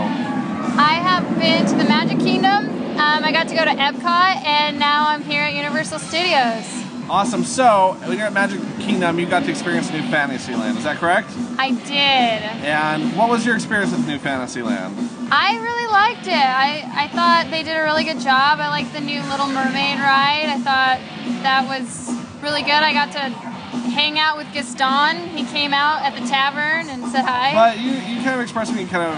I have been to the Magic Kingdom. I got to go to Epcot, and now I'm here at Universal Studios. Awesome. So when you're at Magic Kingdom, you got to experience New Fantasyland. Is that correct? I did. And what was your experience with New Fantasyland? I really liked it. I thought they did a really good job. I liked the new Little Mermaid ride. I thought that was really good. I got to hang out with Gaston. He came out at the tavern and said hi. But you kind of expressed to me kind of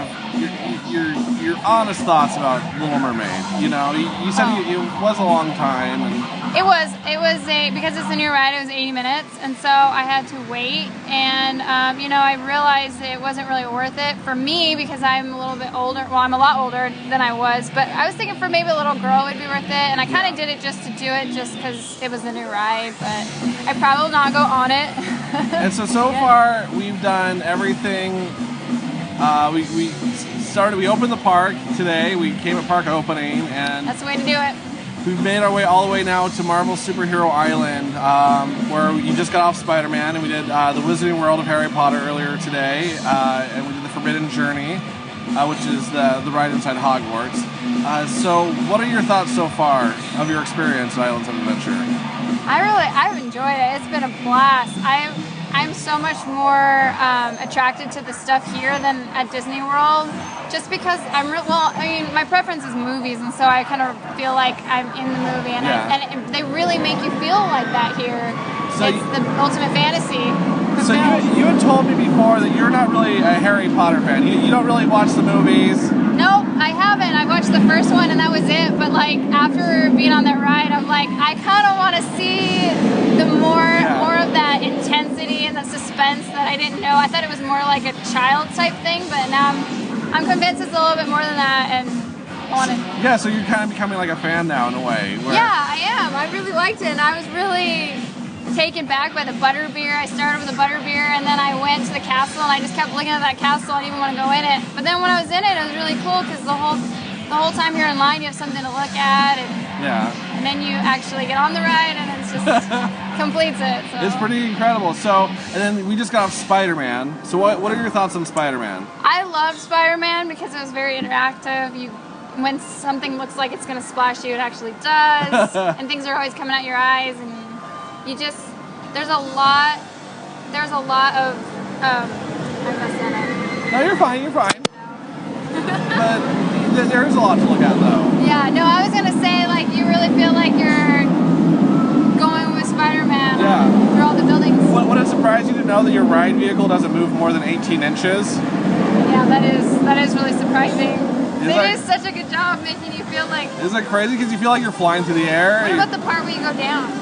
your honest thoughts about Little Mermaid. You know, you said it was a long time. And It was because it's a new ride, it was 80 minutes, and so I had to wait, and I realized it wasn't really worth it for me because I'm a little bit older, well, I'm a lot older than I was, but I was thinking for maybe a little girl it would be worth it, and I kind of did it just to do it, just because it was a new ride, but I probably will not go on it. And so far, we've done everything. We opened the park today, we came at park opening, and That's the way to do it. we've made our way all the way now to Marvel Superhero Island, where you just got off Spider-Man, and we did the Wizarding World of Harry Potter earlier today, and we did the Forbidden Journey, which is the ride inside Hogwarts. So what are your thoughts so far of your experience at Islands of Adventure? I've enjoyed it. It's been a blast. I'm so much more attracted to the stuff here than at Disney World, just because my preference is movies, and so I kind of feel like I'm in the movie, and they really make you feel like that here. So it's the ultimate fantasy. So you had told me before that you're not really a Harry Potter fan. You don't really watch the movies. Nope, I haven't. I watched the first one and that was it. But like after being on that ride, I'm like, I kind of want to see the more of that intensity and the suspense that I didn't know. I thought it was more like a child type thing, but now I'm convinced it's a little bit more than that, and I want it. Yeah, so you're kind of becoming like a fan now in a way. Yeah, I am. I really liked it, and I was really taken back by the butterbeer. I started with the butterbeer, and then I went to the castle, and I just kept looking at that castle. I didn't even want to go in it. But then when I was in it, it was really cool because the whole time you're in line, you have something to look at, and then you actually get on the ride, and it's just completes it. So. It's pretty incredible. So, and then we just got off Spider-Man. So what are your thoughts on Spider-Man? I loved Spider-Man because it was very interactive. When something looks like it's going to splash you, it actually does, and things are always coming at your eyes, and there's a lot of I messed that up. No, you're fine. But there's a lot to look at, though. Yeah, no, I was gonna say, like, you really feel like you're going with Spider-Man through all the buildings. Would it surprise you to know that your ride vehicle doesn't move more than 18 inches? Yeah, that is really surprising. They do such a good job making you feel like... Isn't it crazy? Because you feel like you're flying through the air. What about the part where you go down?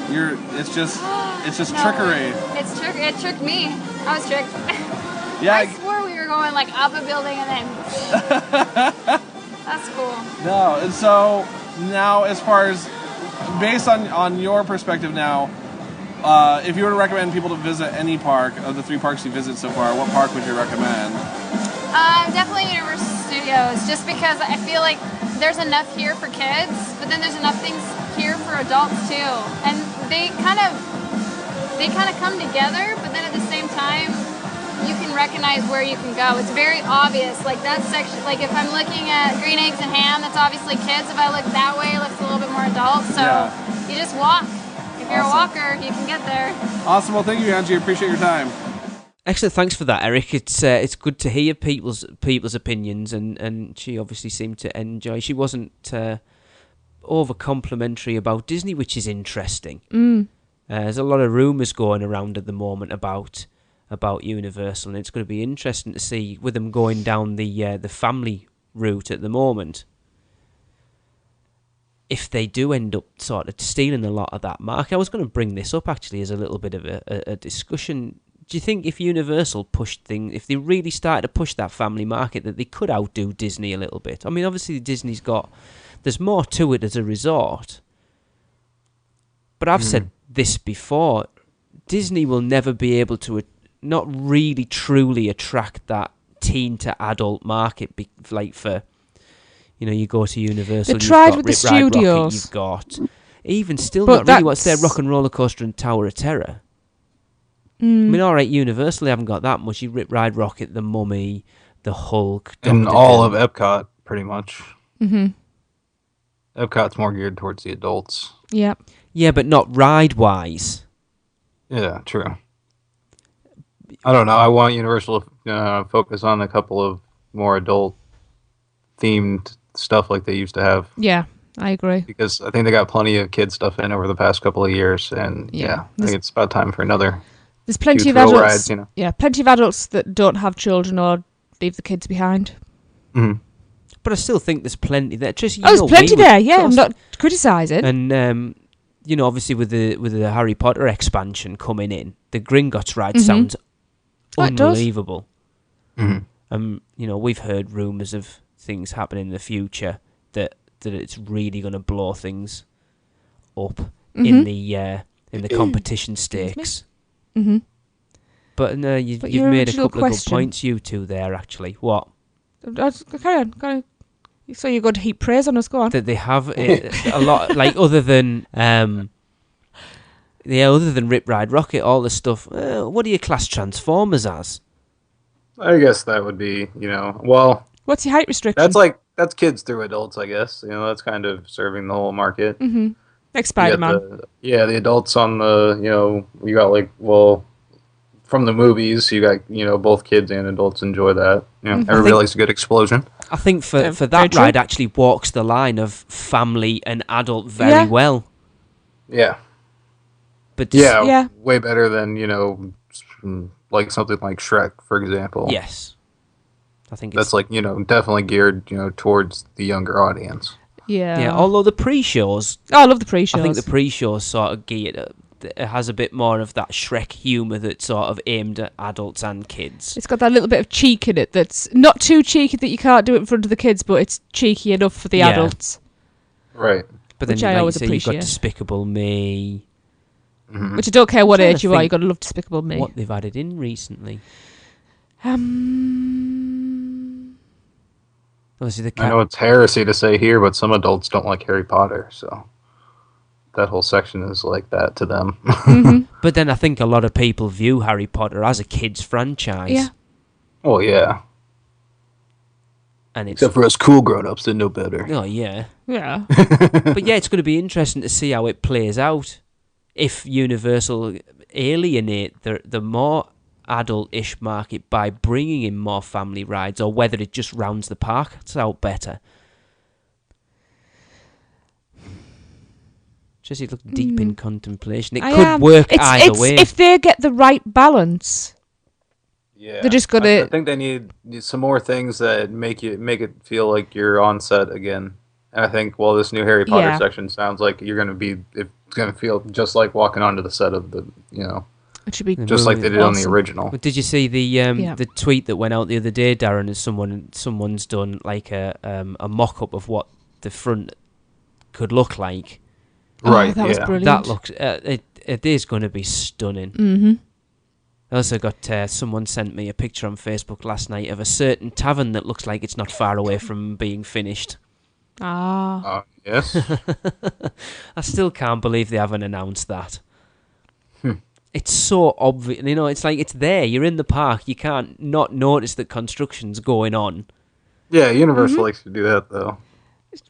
It's just No, trickery. It tricked me. I was tricked. Yeah. I swore we were going like up a building and then... That's cool. No, and so now as far as, based on your perspective now, if you were to recommend people to visit any park of the 3 parks you visited so far, what park would you recommend? Definitely Universal Studios, just because I feel like there's enough here for kids, but then there's enough things here for adults too. And they kind of come together, but then at the same time, you can recognize where you can go. It's very obvious. Like that section, like if I'm looking at green eggs and ham, that's obviously kids. If I look that way, it looks a little bit more adult. So you just walk. If you're a walker, you can get there. Awesome. Well, thank you, Angie. I appreciate your time. Excellent, thanks for that, Eric. It's good to hear people's opinions, and she obviously seemed to enjoy. She wasn't over complimentary about Disney, which is interesting. There's a lot of rumours going around at the moment about Universal, and it's going to be interesting to see with them going down the family route at the moment. If they do end up sort of stealing a lot of that market, I was going to bring this up actually as a little bit of a discussion. Do you think if Universal pushed things, if they really started to push that family market, that they could outdo Disney a little bit? I mean, obviously Disney's there's more to it as a resort. But I've said this before, Disney will never be able to not really truly attract that teen to adult market, like for, you go to Universal, they tried you've got with the Rip Ride studios. Rocket, you've got Even still, But not really. What's their that's- Rock and Roller Coaster and Tower of Terror? I mean, all right, Universal they haven't got that much. You Rip Ride Rockit, The Mummy, The Hulk, And Dr. all Doom. of Epcot, pretty much. Epcot's more geared towards the adults. Yeah. Yeah, but not ride-wise. Yeah, true. I don't know. I want Universal to focus on a couple of more adult-themed stuff like they used to have. Yeah, I agree. Because I think they got plenty of kid stuff in over the past couple of years. And Yeah. I think it's about time for another. There's plenty few of thrill adults. rides, you know. Yeah, plenty of adults that don't have children or leave the kids behind. Mm-hmm. But I still think there's plenty there. Just, There's plenty there. Yeah, I'm not criticising. And obviously with the Harry Potter expansion coming in, the Gringotts ride sounds Oh, it does. unbelievable. Mm-hmm. We've heard rumours of things happening in the future that it's really going to blow things up in the competition stakes. Mm-hmm. But no, you've your made a original couple of good question- points, you two there. Actually, what? Carry on. So you're going to heap praise on us. Go on. That they have a lot, like other than Rip Ride Rocket, all the stuff. What do you class Transformers as? I guess that would be, well, What's your height restriction? that's kids through adults, I guess. That's kind of serving the whole market. Like You Spider-Man. got the adults on the, you got from the movies, you got, both kids and adults enjoy that. Everybody likes a good explosion. I think for very that true. ride actually walks the line of family and adult very well. Yeah. But Yeah. Way better than, like something like Shrek, for example. yes, I think That's definitely geared, towards the younger audience. Yeah. yeah. Although the pre-shows, Oh, I love the pre-shows. I think the pre-shows sort of geared. It has a bit more of that Shrek humour that's sort of aimed at adults and kids. It's got that little bit of cheek in it that's not too cheeky that you can't do it in front of the kids, but it's cheeky enough for the Yeah. adults, Right. But then, which I like always you say, you've got appreciate. Despicable Me. which I don't care what trying to age you are, think you've got to love Despicable Me. What they've added in recently. Obviously, the I know it's heresy to say here, but some adults don't like Harry Potter, so that whole section is like that to them. But then I think a lot of people view Harry Potter as a kids' franchise. Yeah. Oh, yeah. And it's Except for us cool grown-ups that know better. oh yeah. Yeah. But yeah, it's going to be interesting to see how it plays out. If Universal alienate the more adult-ish market by bringing in more family rides, or whether it just rounds the park out better. Jesse looked deep in contemplation. It I could am. work It's either way. if they get the right balance. Yeah, They're just gonna- I think they need some more things that make it feel like you're on set again. And I think, this new Harry Potter Yeah. section sounds like it's gonna feel just like walking onto the set of the, It should be just like they did on the awesome. original. But did you see the Yeah. the tweet that went out the other day, Darren? As someone's done like a mock-up of what the front could look like. Right? that was yeah. brilliant. That looks it is going to be stunning. Mm-hmm. I also got someone sent me a picture on Facebook last night of a certain tavern that looks like it's not far away from being finished. Ah. Yes. I still can't believe they haven't announced that. It's so obvious, it's like it's there. You're in the park. You can't not notice that construction's going on. Yeah, Universal likes to do that though.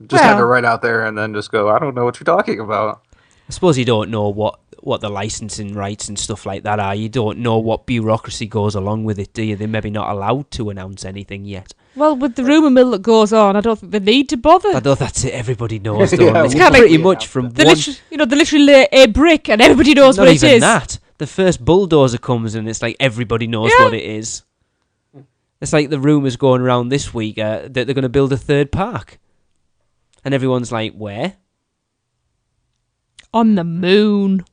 Just have it right out there and then just go, I don't know what you're talking about. I suppose you don't know what the licensing rights and stuff like that are. You don't know what bureaucracy goes along with it, do you? They're maybe not allowed to announce anything yet. Well, with the rumour mill that goes on, I don't think they need to bother. I know that's it. Everybody knows, don't Yeah, they? it's kinda Pretty like- much from They one... literally lay a brick and everybody knows Not what it even is. that. The first bulldozer comes and it's like everybody knows what it is. It's like the rumours going around this week that they're going to build a third park. And everyone's like, where? On the moon.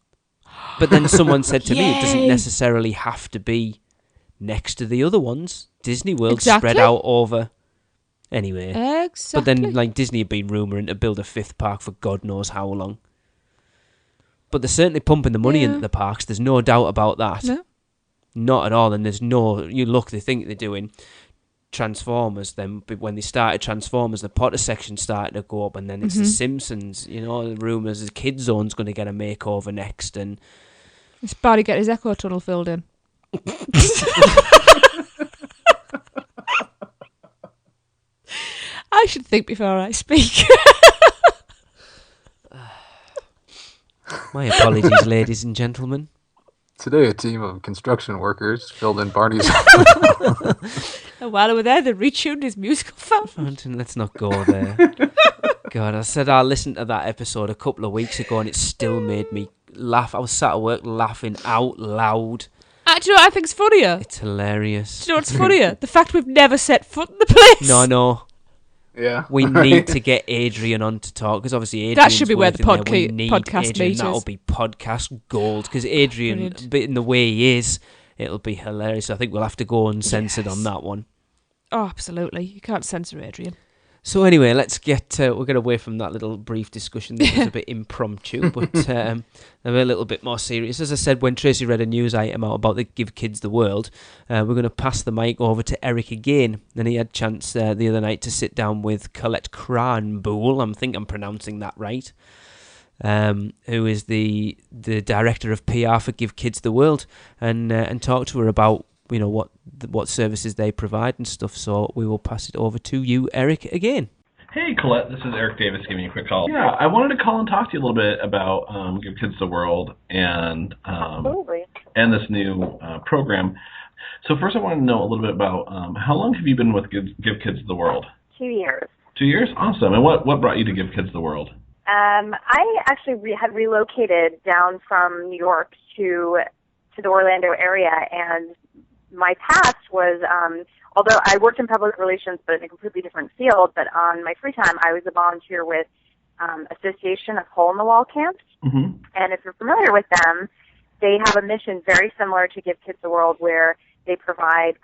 But then someone said to me, it doesn't Yay. necessarily have to be next to the other ones. Disney World spread Exactly. out over... Anyway. Exactly. But then, like, Disney have been rumouring to build a fifth park for God knows how long. But they're certainly pumping the money into the parks. There's no doubt about that. No. Not at all. And there's no... You look, they think they're doing Transformers, then when they started Transformers, the Potter section started to go up, and then it's the Simpsons. You know, the rumours is Kid Zone's going to get a makeover next, and It's Barry get his echo tunnel filled in. I should think before I speak. my apologies, ladies and gentlemen. Today, a team of construction workers filled in Barney's. And while they were there, they retuned his musical fountain. Let's not go there. God, I said I listened to that episode a couple of weeks ago, and it still made me laugh. I was sat at work laughing out loud. Do you know what I think's funnier? It's hilarious. Do you know what's funnier? The fact we've never set foot in the place. No. Yeah. We need to get Adrian on to talk, because obviously Adrian. That should be where the podcast Adrian, meet that'll is. be podcast gold, because Adrian, Brilliant. in the way he is, it'll be hilarious. I think we'll have to go uncensored on that one. Oh, absolutely. You can't censor Adrian. So anyway, let's we'll get away from that little brief discussion that was a bit impromptu, but a little bit more serious. As I said, when Tracy read a news item out about the Give Kids the World, we're going to pass the mic over to Eric again. And he had a chance the other night to sit down with Colette Cranboul, I think I'm pronouncing that right, who is the director of PR for Give Kids the World, and talk to her about what services they provide and stuff. So we will pass it over to you, Eric, again. Hey, Colette, this is Eric Davis giving you a quick call. Yeah, I wanted to call and talk to you a little bit about Give Kids the World and this new program. So first I want to know a little bit about how long have you been with Give Kids the World? 2 years. 2 years? Awesome. And what brought you to Give Kids the World? I actually had relocated down from New York to the Orlando area, and my past was, although I worked in public relations, but in a completely different field, but on my free time, I was a volunteer with Association of Hole-in-the-Wall Camps. Mm-hmm. And if you're familiar with them, they have a mission very similar to Give Kids the World, where they provide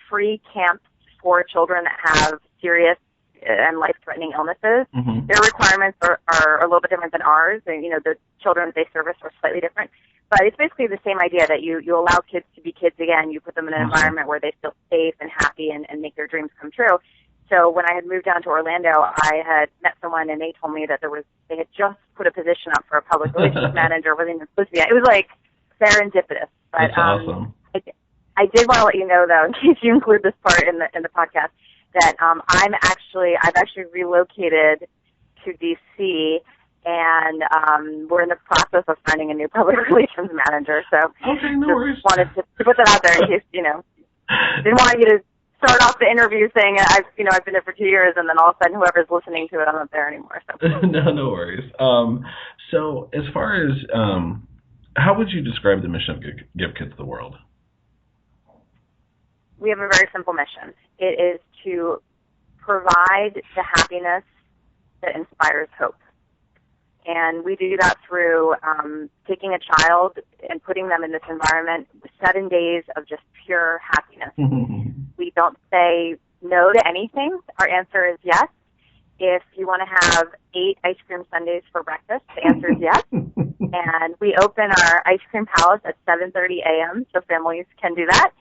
free camps for children that have serious and life-threatening illnesses. Mm-hmm. Their requirements are a little bit different than ours, and the children they service are slightly different. But it's basically the same idea that you allow kids to be kids again. You put them in an environment where they feel safe and happy and make their dreams come true. So when I had moved down to Orlando, I had met someone, and they told me that they had just put a position up for a public relations manager. Wasn't even supposed to be. It was like serendipitous. But that's awesome. I did want to let you know, though, in case you include this part in the podcast, that I've actually relocated to DC. And we're in the process of finding a new public relations manager. So okay, no worries. Wanted to put that out there in case didn't want you to start off the interview saying I've been there for 2 years, and then all of a sudden whoever's listening to it, I'm not there anymore. So no worries. So as far as how would you describe the mission of Give Kids the World? We have a very simple mission. It is to provide the happiness that inspires hope. And we do that through taking a child and putting them in this environment with 7 days of just pure happiness. We don't say no to anything. Our answer is yes. If you want to have 8 ice cream sundaes for breakfast, the answer is yes. And we open our ice cream palace at 7:30 a.m. so families can do that.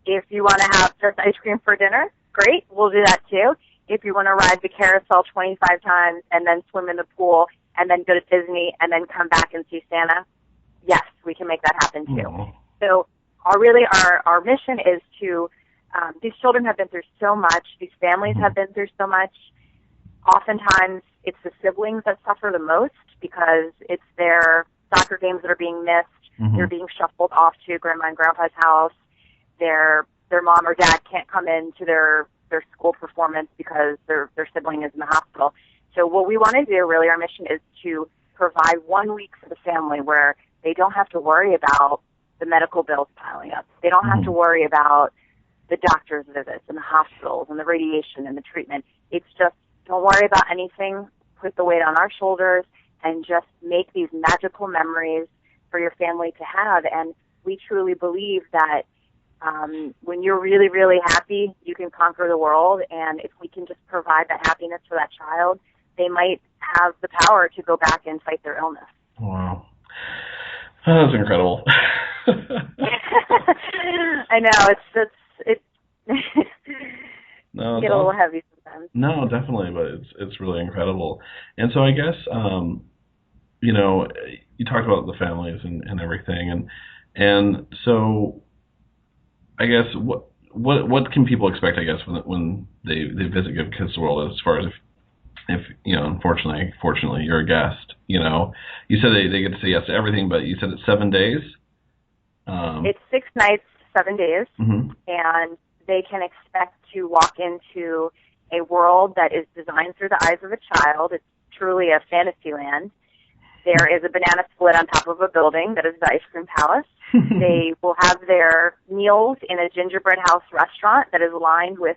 If you want to have just ice cream for dinner, great, we'll do that too. If you want to ride the carousel 25 times and then swim in the pool and then go to Disney and then come back and see Santa, yes, we can make that happen too. Aww. So our mission is to, these children have been through so much, these families have been through so much. Oftentimes it's the siblings that suffer the most because it's their soccer games that are being missed. They're being shuffled off to grandma and grandpa's house. Their mom or dad can't come into their school performance because their sibling is in the hospital. So what we want to do, really, our mission is to provide 1 week for the family where they don't have to worry about the medical bills piling up. They don't have to worry about the doctor's visits and the hospitals and the radiation and the treatment. It's just, don't worry about anything, put the weight on our shoulders, and just make these magical memories for your family to have. And we truly believe that when you're really, really happy, you can conquer the world. And if we can just provide that happiness for that child, they might have the power to go back and fight their illness. Wow. That's incredible. I know, it's No, get a little heavy sometimes. No, definitely, but it's really incredible. And so I guess you know, you talked about the families and everything, and so I guess what can people expect? I guess when they visit Give Kids the World, as far as if you know, fortunately, you're a guest. You know, you said they get to say yes to everything, but you said it's 7 days. It's 6 nights, 7 days, Mm-hmm. and they can expect to walk into a world that is designed through the eyes of a child. It's truly a fantasy land. There is a banana split on top of a building that is the ice cream palace. They will have their meals in a gingerbread house restaurant that is lined with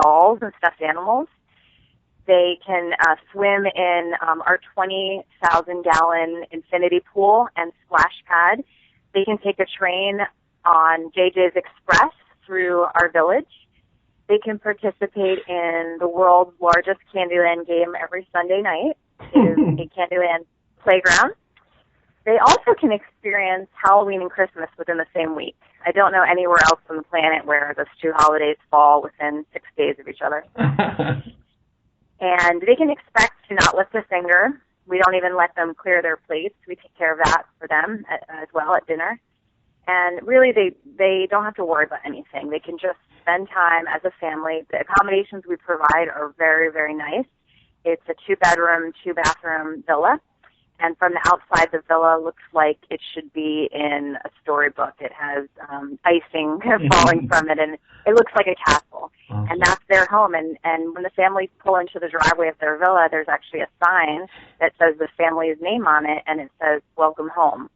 dolls and stuffed animals. They can swim in our 20,000-gallon infinity pool and splash pad. They can take a train on JJ's Express through our village. They can participate in the world's largest Candyland game every Sunday night. It is a Candyland playground. They also can experience Halloween and Christmas within the same week. I don't know anywhere else on the planet where those two holidays fall within 6 days of each other. And they can expect to not lift a finger. We don't even let them clear their plates. We take care of that for them as well at dinner. And really, they don't have to worry about anything. They can just spend time as a family. The accommodations we provide are very, very nice. It's a 2-bedroom, 2-bathroom villa. And from the outside, the villa looks like it should be in a storybook. It has icing falling from it, and it looks like a castle. Awesome. And that's their home. And when the families pull into the driveway of their villa, there's actually a sign that says the family's name on it, and it says, "Welcome home,"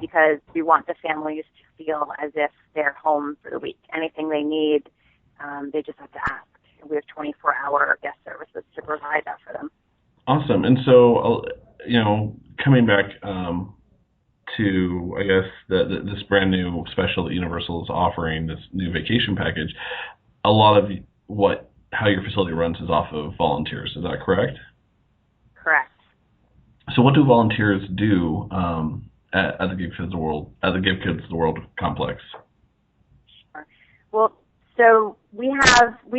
because we want the families to feel as if they're home for the week. Anything they need, they just have to ask. And we have 24-hour guest services to provide that for them. Awesome. And so, you know, coming back to, I guess, this brand new special that Universal is offering, this new vacation package, a lot of how your facility runs is off of volunteers. Is that correct? Correct. So what do volunteers do at the Give Kids the World complex? Sure. Well, so we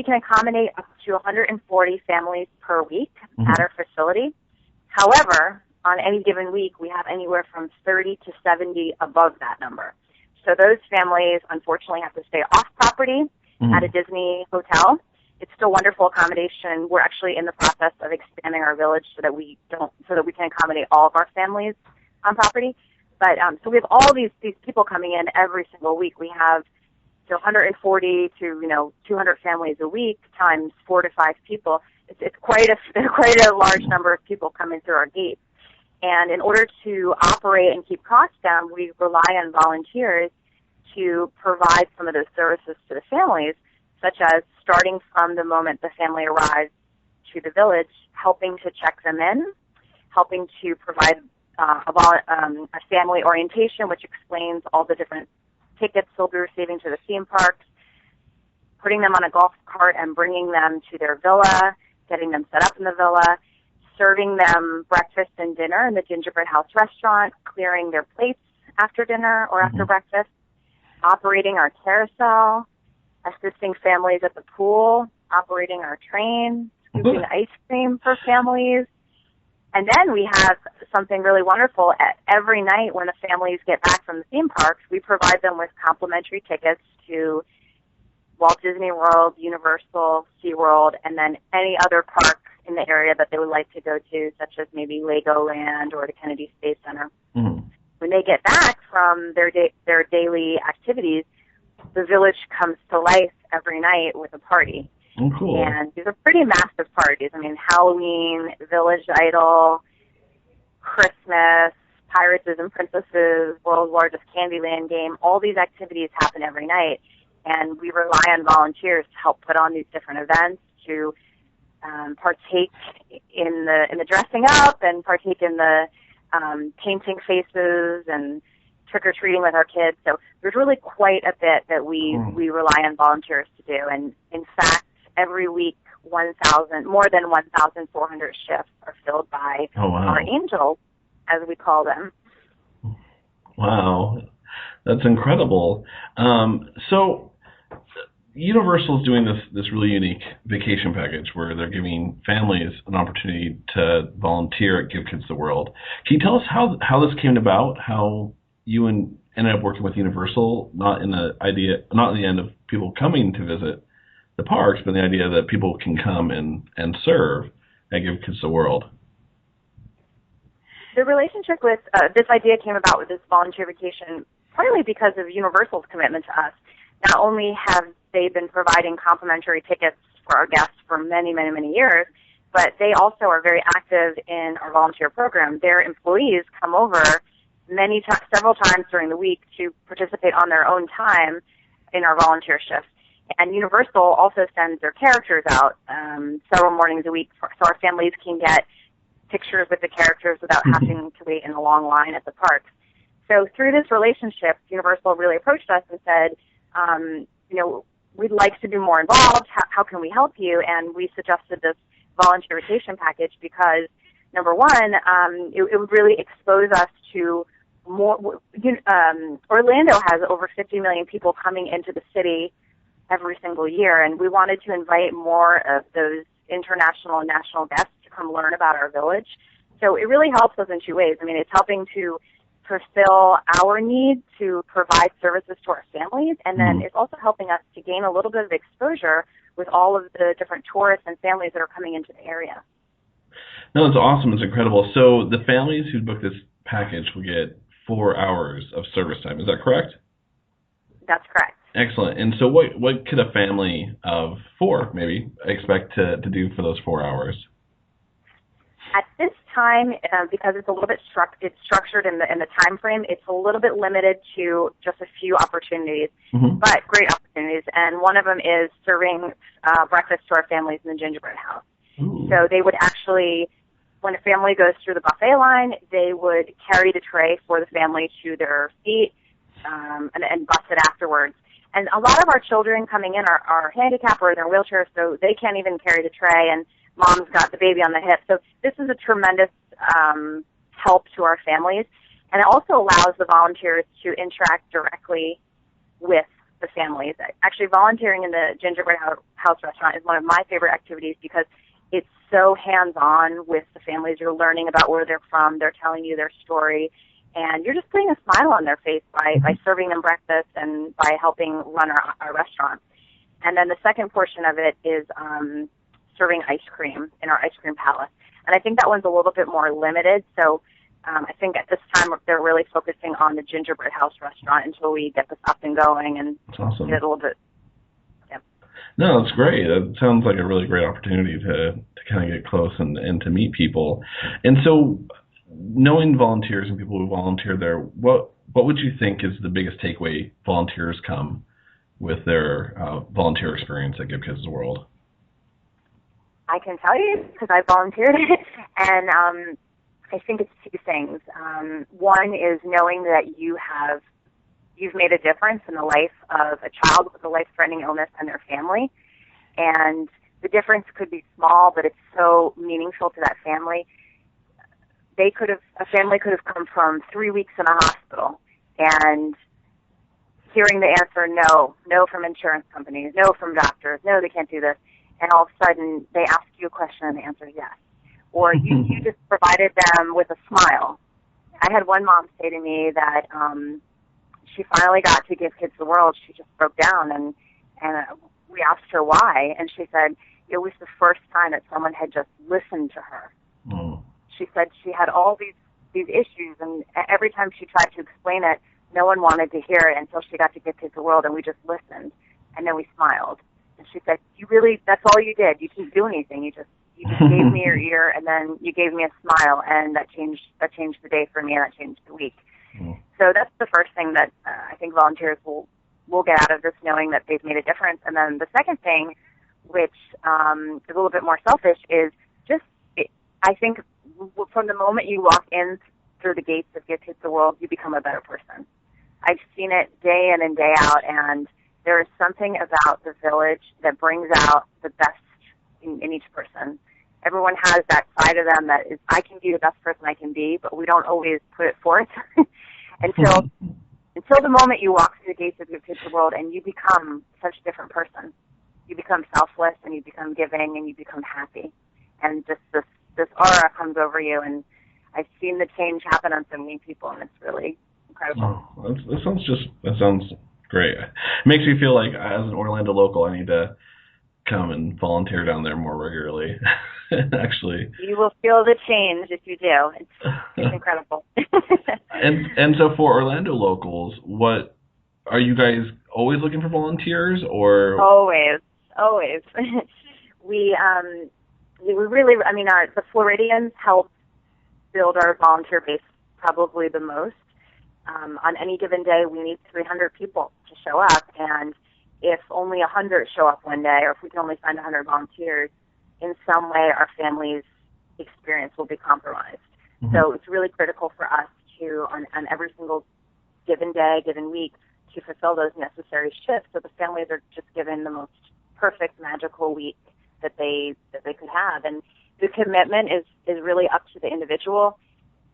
can accommodate up to 140 families per week at our facility. However, on any given week, we have anywhere from 30 to 70 above that number. So those families, unfortunately, have to stay off property at a Disney hotel. It's still wonderful accommodation. We're actually in the process of expanding our village so that we can accommodate all of our families on property. But so we have all these people coming in every single week. We have 140 to 200 families a week times 4 to 5 people. It's quite a large number of people coming through our gates. And in order to operate and keep costs down, we rely on volunteers to provide some of those services to the families, such as starting from the moment the family arrives to the village, helping to check them in, helping to provide a family orientation, which explains all the different tickets they'll be receiving to the theme parks, putting them on a golf cart and bringing them to their villa, getting them set up in the villa, serving them breakfast and dinner in the Gingerbread House restaurant, clearing their plates after dinner or after breakfast, operating our carousel, assisting families at the pool, operating our train, scooping ice cream for families. And then we have something really wonderful. Every night when the families get back from the theme parks, we provide them with complimentary tickets to Walt Disney World, Universal, SeaWorld, and then any other park in the area that they would like to go to, such as maybe Legoland or the Kennedy Space Center. When they get back from their daily activities, the village comes to life every night with a party. Oh, cool. And these are pretty massive parties. I mean, Halloween, Village Idol, Christmas, Pirates and Princesses, World's Largest Candyland game. All these activities happen every night. And we rely on volunteers to help put on these different events, to partake in the dressing up and partake in the painting faces and trick-or-treating with our kids. So there's really quite a bit that we rely on volunteers to do. And in fact, every week, more than 1,400 shifts are filled by our angels, as we call them. Wow, that's incredible. So, Universal's doing this really unique vacation package where they're giving families an opportunity to volunteer at Give Kids the World. Can you tell us how this came about? How you ended up working with Universal, not in the end of people coming to visit the parks, but the idea that people can come and serve at Give Kids the World. The relationship with this idea came about with this volunteer vacation partly because of Universal's commitment to us. Not only have they been providing complimentary tickets for our guests for many, many, many years, but they also are very active in our volunteer program. Their employees come over several times during the week to participate on their own time in our volunteer shifts. And Universal also sends their characters out several mornings a week so our families can get pictures with the characters without having to wait in a long line at the parks. So through this relationship, Universal really approached us and said, we'd like to be more involved. How can we help you? And we suggested this volunteer vacation package because, number one, it would really expose us to more. Orlando has over 50 million people coming into the city every single year, and we wanted to invite more of those international and national guests to come learn about our village. So it really helps us in two ways. I mean, it's helping to fulfill our need to provide services to our families, and then it's also helping us to gain a little bit of exposure with all of the different tourists and families that are coming into the area. No, it's awesome. It's incredible. So the families who book this package will get 4 hours of service time. Is that correct? That's correct. Excellent. And so what could a family of 4 maybe expect to do for those 4 hours? At this time, because it's a little bit structured in the time frame, it's a little bit limited to just a few opportunities, but great opportunities. And one of them is serving breakfast to our families in the gingerbread house. Ooh. So they would actually, when a family goes through the buffet line, they would carry the tray for the family to their feet and bus it afterwards. And a lot of our children coming in are handicapped or in their wheelchairs, so they can't even carry the tray, and mom's got the baby on the hip. So this is a tremendous help to our families. And it also allows the volunteers to interact directly with the families. Actually, volunteering in the Gingerbread House restaurant is one of my favorite activities because it's so hands-on with the families. You're learning about where they're from. They're telling you their story. And you're just putting a smile on their face by serving them breakfast and by helping run our restaurant. And then the second portion of it is serving ice cream in our ice cream palace. And I think that one's a little bit more limited. So I think at this time they're really focusing on the Gingerbread House restaurant until we get this up and going and awesome. Get it a little bit. Yeah. No, that's great. It sounds like a really great opportunity to kind of get close and to meet people. And so, knowing volunteers and people who volunteer there, what would you think is the biggest takeaway volunteers come with their volunteer experience at Give Kids the World? I can tell you because I volunteered, and I think it's two things. One is knowing that you've made a difference in the life of a child with a life-threatening illness and their family, and the difference could be small, but it's so meaningful to that family. A family could have come from 3 weeks in a hospital, and hearing the answer no from insurance companies, no from doctors, no, they can't do this. And all of a sudden, they ask you a question and the answer is yes. Or you just provided them with a smile. I had one mom say to me that she finally got to Give Kids the World. She just broke down, and we asked her why, and she said it was the first time that someone had just listened to her. Mm. She said she had all these issues, and every time she tried to explain it, no one wanted to hear it until she got to Give Kids the World, and we just listened, and then we smiled. And she said, that's all you did. You didn't do anything. You just gave me your ear, and then you gave me a smile, and that changed the day for me, and that changed the week. Mm. So that's the first thing that I think volunteers will get out of this, knowing that they've made a difference. And then the second thing, which is a little bit more selfish, is I think from the moment you walk in through the gates of Give Kids the World, you become a better person. I've seen it day in and day out, and there is something about the village that brings out the best in each person. Everyone has that side of them that is, I can be the best person I can be, but we don't always put it forth until until the moment you walk through the gates of Good Kids World and you become such a different person. You become selfless and you become giving and you become happy. And just this aura comes over you, and I've seen the change happen on so many people, and it's really incredible. Oh, that sounds great. It makes me feel like as an Orlando local, I need to come and volunteer down there more regularly. Actually, you will feel the change if you do. It's incredible. and so for Orlando locals, what are you guys always looking for volunteers, or always? We really, I mean, the Floridians help build our volunteer base probably the most. On any given day, we need 300 people to show up, and if only 100 show up one day, or if we can only find 100 volunteers, in some way our family's experience will be compromised. Mm-hmm. So it's really critical for us to, on every single given day, given week, to fulfill those necessary shifts so the families are just given the most perfect, magical week that they could have. And the commitment is really up to the individual.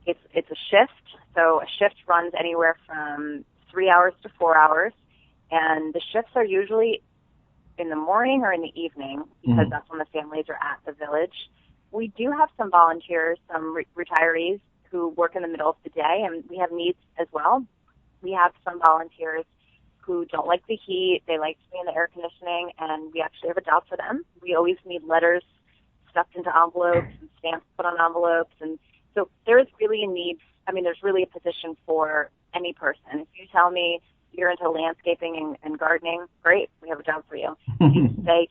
It's a shift. So a shift runs anywhere from 3 hours to 4 hours, and the shifts are usually in the morning or in the evening because that's when the families are at the village. We do have some volunteers, some retirees who work in the middle of the day, and we have needs as well. We have some volunteers who don't like the heat. They like to be in the air conditioning, and we actually have a job for them. We always need letters stuffed into envelopes and stamps put on envelopes, and so there's really a need. I mean, there's really a position for any person. If you tell me you're into landscaping and gardening, great, we have a job for you. If you say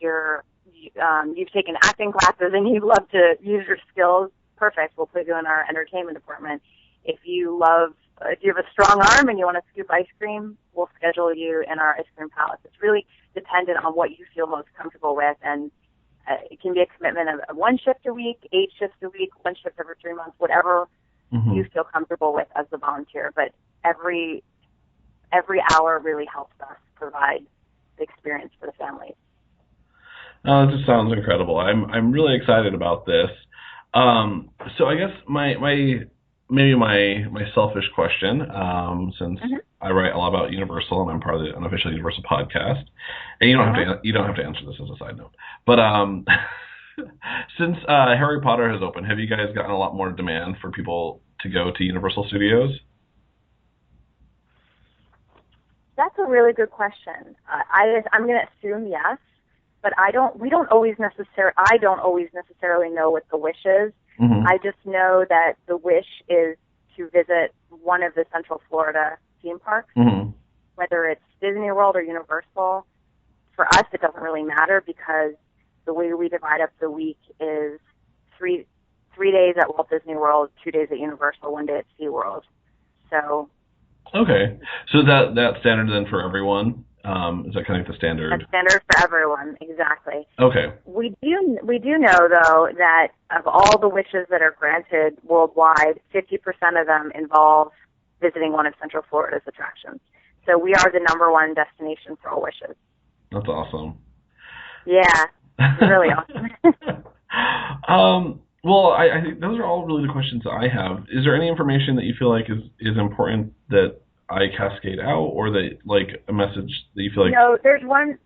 you've taken acting classes and you'd love to use your skills, perfect, we'll put you in our entertainment department. If you have a strong arm and you want to scoop ice cream, we'll schedule you in our ice cream palace. It's really dependent on what you feel most comfortable with, and it can be a commitment of 1 shift a week, 8 shifts a week, 1 shift every 3 months, whatever you feel comfortable with as a volunteer. But every hour really helps us provide the experience for the families. Oh, this just sounds incredible. I'm really excited about this. So I guess my selfish question, since I write a lot about Universal and I'm part of the unofficial Universal podcast, and you don't have to answer this as a side note, but since Harry Potter has opened, have you guys gotten a lot more demand for people to go to Universal Studios? That's a really good question. I'm going to assume yes, but I don't always necessarily know what the wish is. Mm-hmm. I just know that the wish is to visit one of the Central Florida theme parks, whether it's Disney World or Universal. For us, it doesn't really matter because the way we divide up the week is three days at Walt Disney World, 2 days at Universal, 1 day at SeaWorld. So. Okay, so that's standard then for everyone. Is that kind of the standard? That's standard for everyone, exactly. Okay. We do know though that of all the wishes that are granted worldwide, 50% of them involve visiting one of Central Florida's attractions. So we are the #1 destination for all wishes. That's awesome. Yeah, it's really awesome. Well, I think those are all really the questions that I have. Is there any information that you feel like is important that I cascade out, or that like a message that you feel like? No, there's one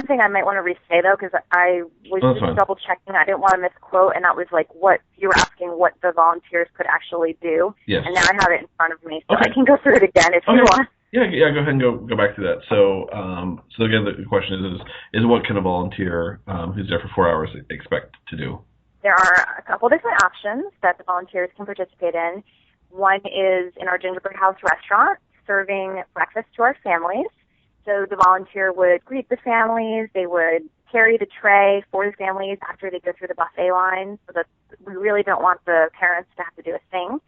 thing I might want to re-say though, because I was just double checking. I didn't want to misquote, and that was like what you were asking, what the volunteers could actually do. Yes. And now I have it in front of me, so I can go through it again if you want. Yeah, go ahead and go back to that. So, so again, the question is what can a volunteer who's there for 4 hours expect to do? There are a couple different options that the volunteers can participate in. One is in our Gingerbread House restaurant, serving breakfast to our families. So the volunteer would greet the families. They would carry the tray for the families after they go through the buffet line, so that we really don't want the parents to have to do a thing.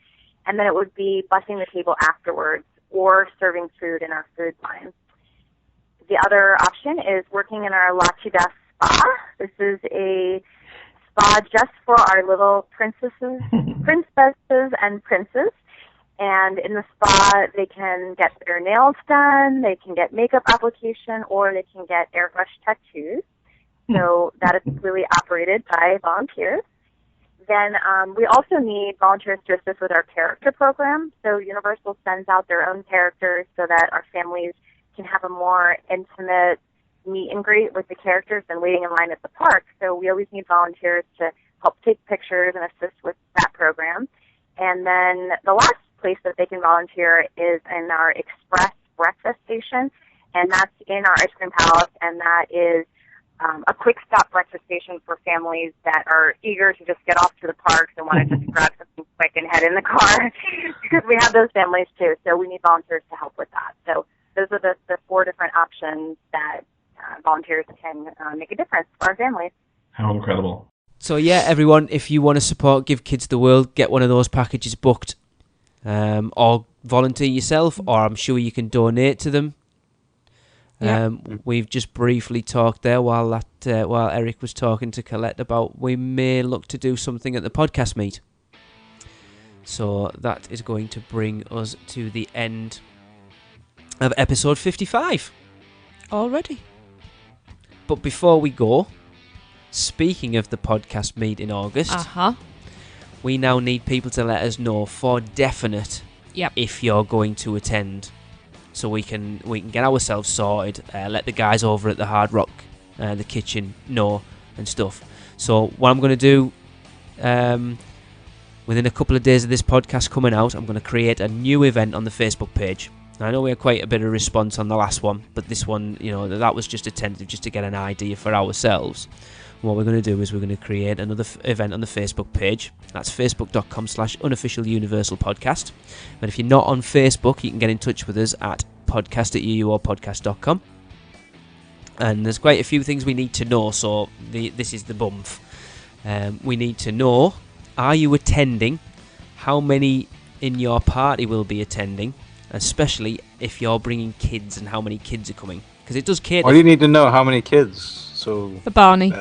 And then it would be bussing the table afterwards or serving food in our food line. The other option is working in our La Ciudad spa. This is a spa just for our little princesses and princes. And in the spa, they can get their nails done, they can get makeup application, or they can get airbrush tattoos. So that is really operated by volunteers. Then we also need volunteers to assist with our character program. So Universal sends out their own characters so that our families can have a more intimate meet and greet with the characters than waiting in line at the park. So we always need volunteers to help take pictures and assist with that program. And then the last place that they can volunteer is in our express breakfast station, and that's in our ice cream palace, and that is a quick stop breakfast station for families that are eager to just get off to the parks and want to just grab something quick and head in the car, because we have those families too. So we need volunteers to help with that. So those are the 4 different options that volunteers can make a difference for our families. How incredible. So yeah, everyone, if you want to support Give Kids the World, get one of those packages booked, or volunteer yourself, or I'm sure you can donate to them. We've just briefly talked there while Eric was talking to Colette about we may look to do something at the podcast meet. So that is going to bring us to the end of episode 55. Already. But before we go, speaking of the podcast meet in August, we now need people to let us know for definite if you're going to attend. So we can get ourselves sorted, let the guys over at the Hard Rock, the kitchen, know and stuff. So what I'm going to do, within a couple of days of this podcast coming out, I'm going to create a new event on the Facebook page. Now, I know we had quite a bit of response on the last one, but this one, that was just a tentative, just to get an idea for ourselves. What we're going to do is we're going to create another event on the Facebook page. That's facebook.com/unofficialuniversalpodcast. But if you're not on Facebook, you can get in touch with us at podcast@uuopodcast.com. And there's quite a few things we need to know, so this is the bump. We need to know, are you attending? How many in your party will be attending? Especially if you're bringing kids, and how many kids are coming. Because it does cater... Why do you need to know how many kids? So for Barney.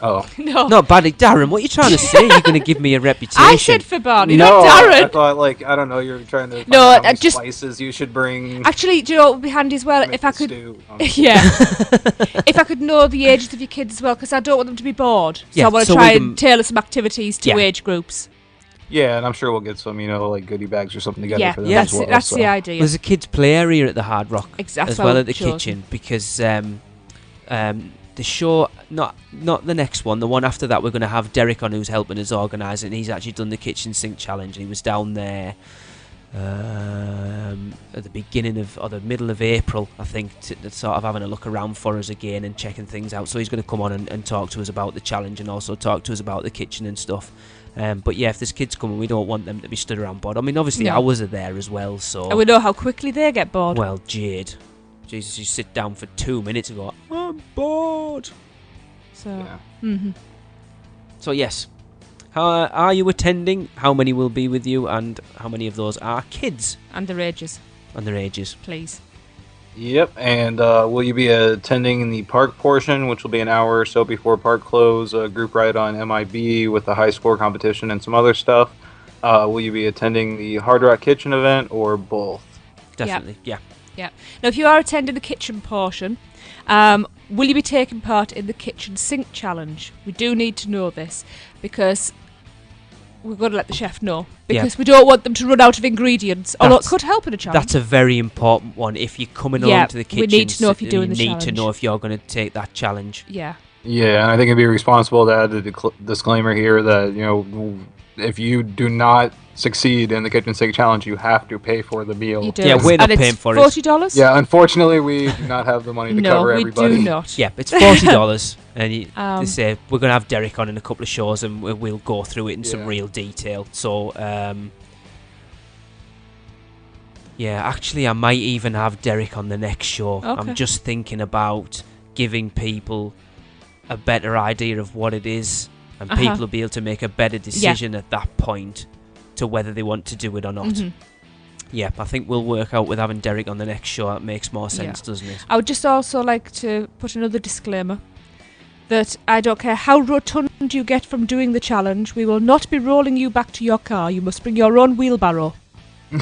Oh. No. Not Barney. Darren, what are you trying to say? You're going to give me a reputation. I said for Barney, no, not Darren. I thought, I don't know, you're trying to find No, out how many just spices you should bring. Actually, do you know what would be handy as well? If I could... if I could know the ages of your kids as well, because I don't want them to be bored. So I want to try and tailor some activities to age groups. Yeah, and I'm sure we'll get some, goodie bags or something together for them as well. That's the idea. There's a kids' play area at the Hard Rock as well at the chosen. kitchen, because the show, not the next one, the one after that, we're going to have Derek on, who's helping us organise it, and he's actually done the kitchen sink challenge, and he was down there at the beginning of, or the middle of April, I think, to sort of having a look around for us again and checking things out. So he's going to come on and talk to us about the challenge, and also talk to us about the kitchen and stuff. But yeah, if there's kids coming, we don't want them to be stood around bored. I mean, obviously ours are there as well, so... And we know how quickly they get bored. Well, Jade. Jesus, you sit down for 2 minutes and go, I'm bored. So, So yes, are you attending? How many will be with you? And how many of those are kids? And their ages. Please. Yep, and will you be attending in the park portion, which will be an hour or so before park close, a group ride on MIB with a high score competition and some other stuff? Will you be attending the Hard Rock Kitchen event, or both? Definitely, yeah. Now, if you are attending the kitchen portion, will you be taking part in the kitchen sink challenge? We do need to know this, because we've got to let the chef know, because we don't want them to run out of ingredients, although it could help in a challenge. That's a very important one. If you're coming along to the kitchen, we need to know if you're doing the challenge. challenge. You need to know if you're going to take that challenge. Yeah, and I think it'd be responsible to add a disclaimer here that, if you do not succeed in the kitchen sink challenge, you have to pay for the meal. You do. Yeah, we're not paying for it. $40? Yeah, unfortunately, we do not have the money to cover everybody. No, we do not. Yeah, it's $40, and they say we're going to have Derek on in a couple of shows, and we'll go through it in some real detail. So, actually, I might even have Derek on the next show. Okay. I'm just thinking about giving people a better idea of what it is, and people will be able to make a better decision at that point to whether they want to do it or not. Yeah, I think we'll work out with having Derek on the next show. That makes more sense, doesn't it? I would just also like to put another disclaimer that I don't care how rotund you get from doing the challenge, we will not be rolling you back to your car. You must bring your own wheelbarrow. I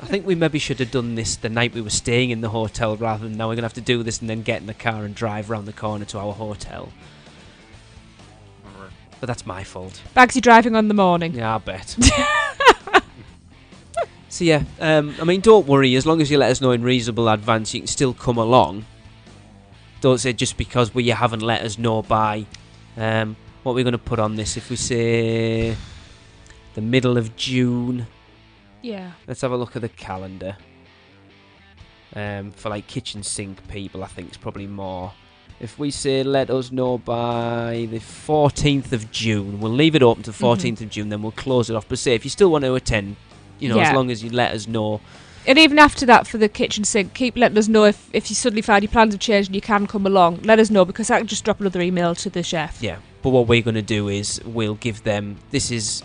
think we maybe should have done this the night we were staying in the hotel, rather than now we're going to have to do this and then get in the car and drive around the corner to our hotel. But that's my fault. Bagsy driving on the morning. Yeah, I bet. So yeah, I mean, don't worry. As long as you let us know in reasonable advance, you can still come along. Don't say just because you haven't let us know by. What we're going to put on this? If we say the middle of June. Yeah. Let's have a look at the calendar. For like kitchen sink people, I think it's probably more. If we say let us know by the 14th of June, we'll leave it open to the 14th of June, then we'll close it off. But say if you still want to attend, as long as you let us know. And even after that, for the kitchen sink, keep letting us know if you suddenly find your plans have changed and you can come along. Let us know, because I can just drop another email to the chef. Yeah, but what we're going to do is we'll give them, this is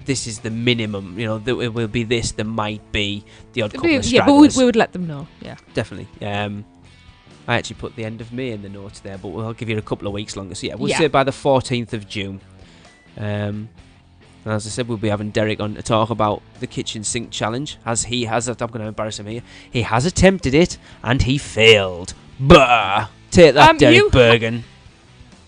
the minimum, it will be this, there might be the odd couple of stragglers. Yeah, but we would let them know, yeah. Definitely. I actually put the end of May in the notes there, but I'll give you a couple of weeks longer. So yeah, we'll say by the 14th of June. And as I said, we'll be having Derek on to talk about the kitchen sink challenge, as he has. I'm going to embarrass him here. He has attempted it, and he failed. Bah! Take that, Derek Bergen.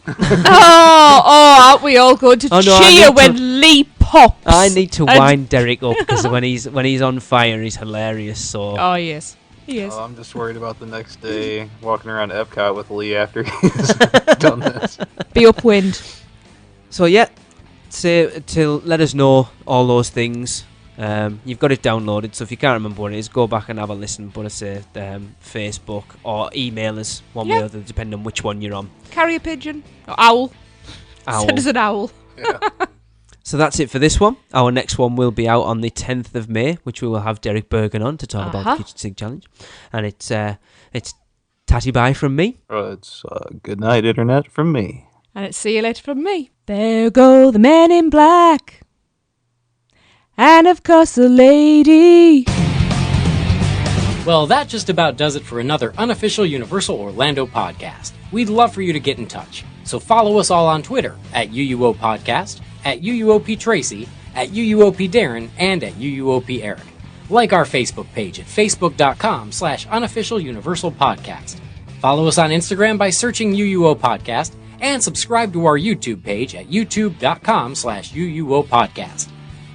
Aren't we all going to cheer when Lee pops? I need to wind Derek up, because when he's on fire, he's hilarious. So. Oh, yes. He is. I'm just worried about the next day walking around Epcot with Lee after he's done this. Be upwind. So yeah. Let us know all those things. You've got it downloaded, so if you can't remember what it is, go back and have a listen. But I say Facebook or email us one way or the other, depending on which one you're on. Carrier pigeon or owl. Send us an owl. Yeah. So that's it for this one. Our next one will be out on the 10th of May, which we will have Derek Bergen on to talk about the Kitchen Sink Challenge, and it's tatty bye from me. It's good night, internet, from me. And it's see you later from me. There go the men in black. And of course the lady. Well, that just about does it for another unofficial Universal Orlando podcast. We'd love for you to get in touch. So follow us all on Twitter at UUO Podcast, at UUOP Tracy, at UUOP Darren, and at UUOP Eric. Like our Facebook page at facebook.com/unofficial Universal Podcast. Follow us on Instagram by searching UUO Podcast, and subscribe to our YouTube page at youtube.com/UUO Podcast.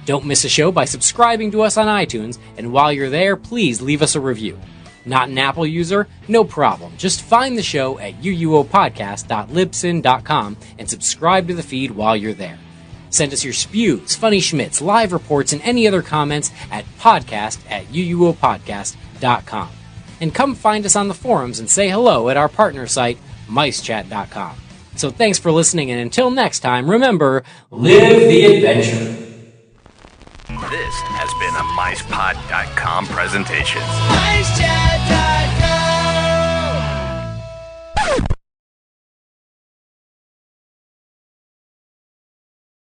Don't miss a show by subscribing to us on iTunes, and while you're there, please leave us a review. Not an Apple user? No problem. Just find the show at uuopodcast.libsyn.com and subscribe to the feed while you're there. Send us your spews, funny schmits, live reports, and any other comments at podcast@uuopodcast.com. And come find us on the forums and say hello at our partner site, micechat.com. So thanks for listening, and until next time, remember, live the adventure. This has been a MicePod.com presentation. Mice Chat.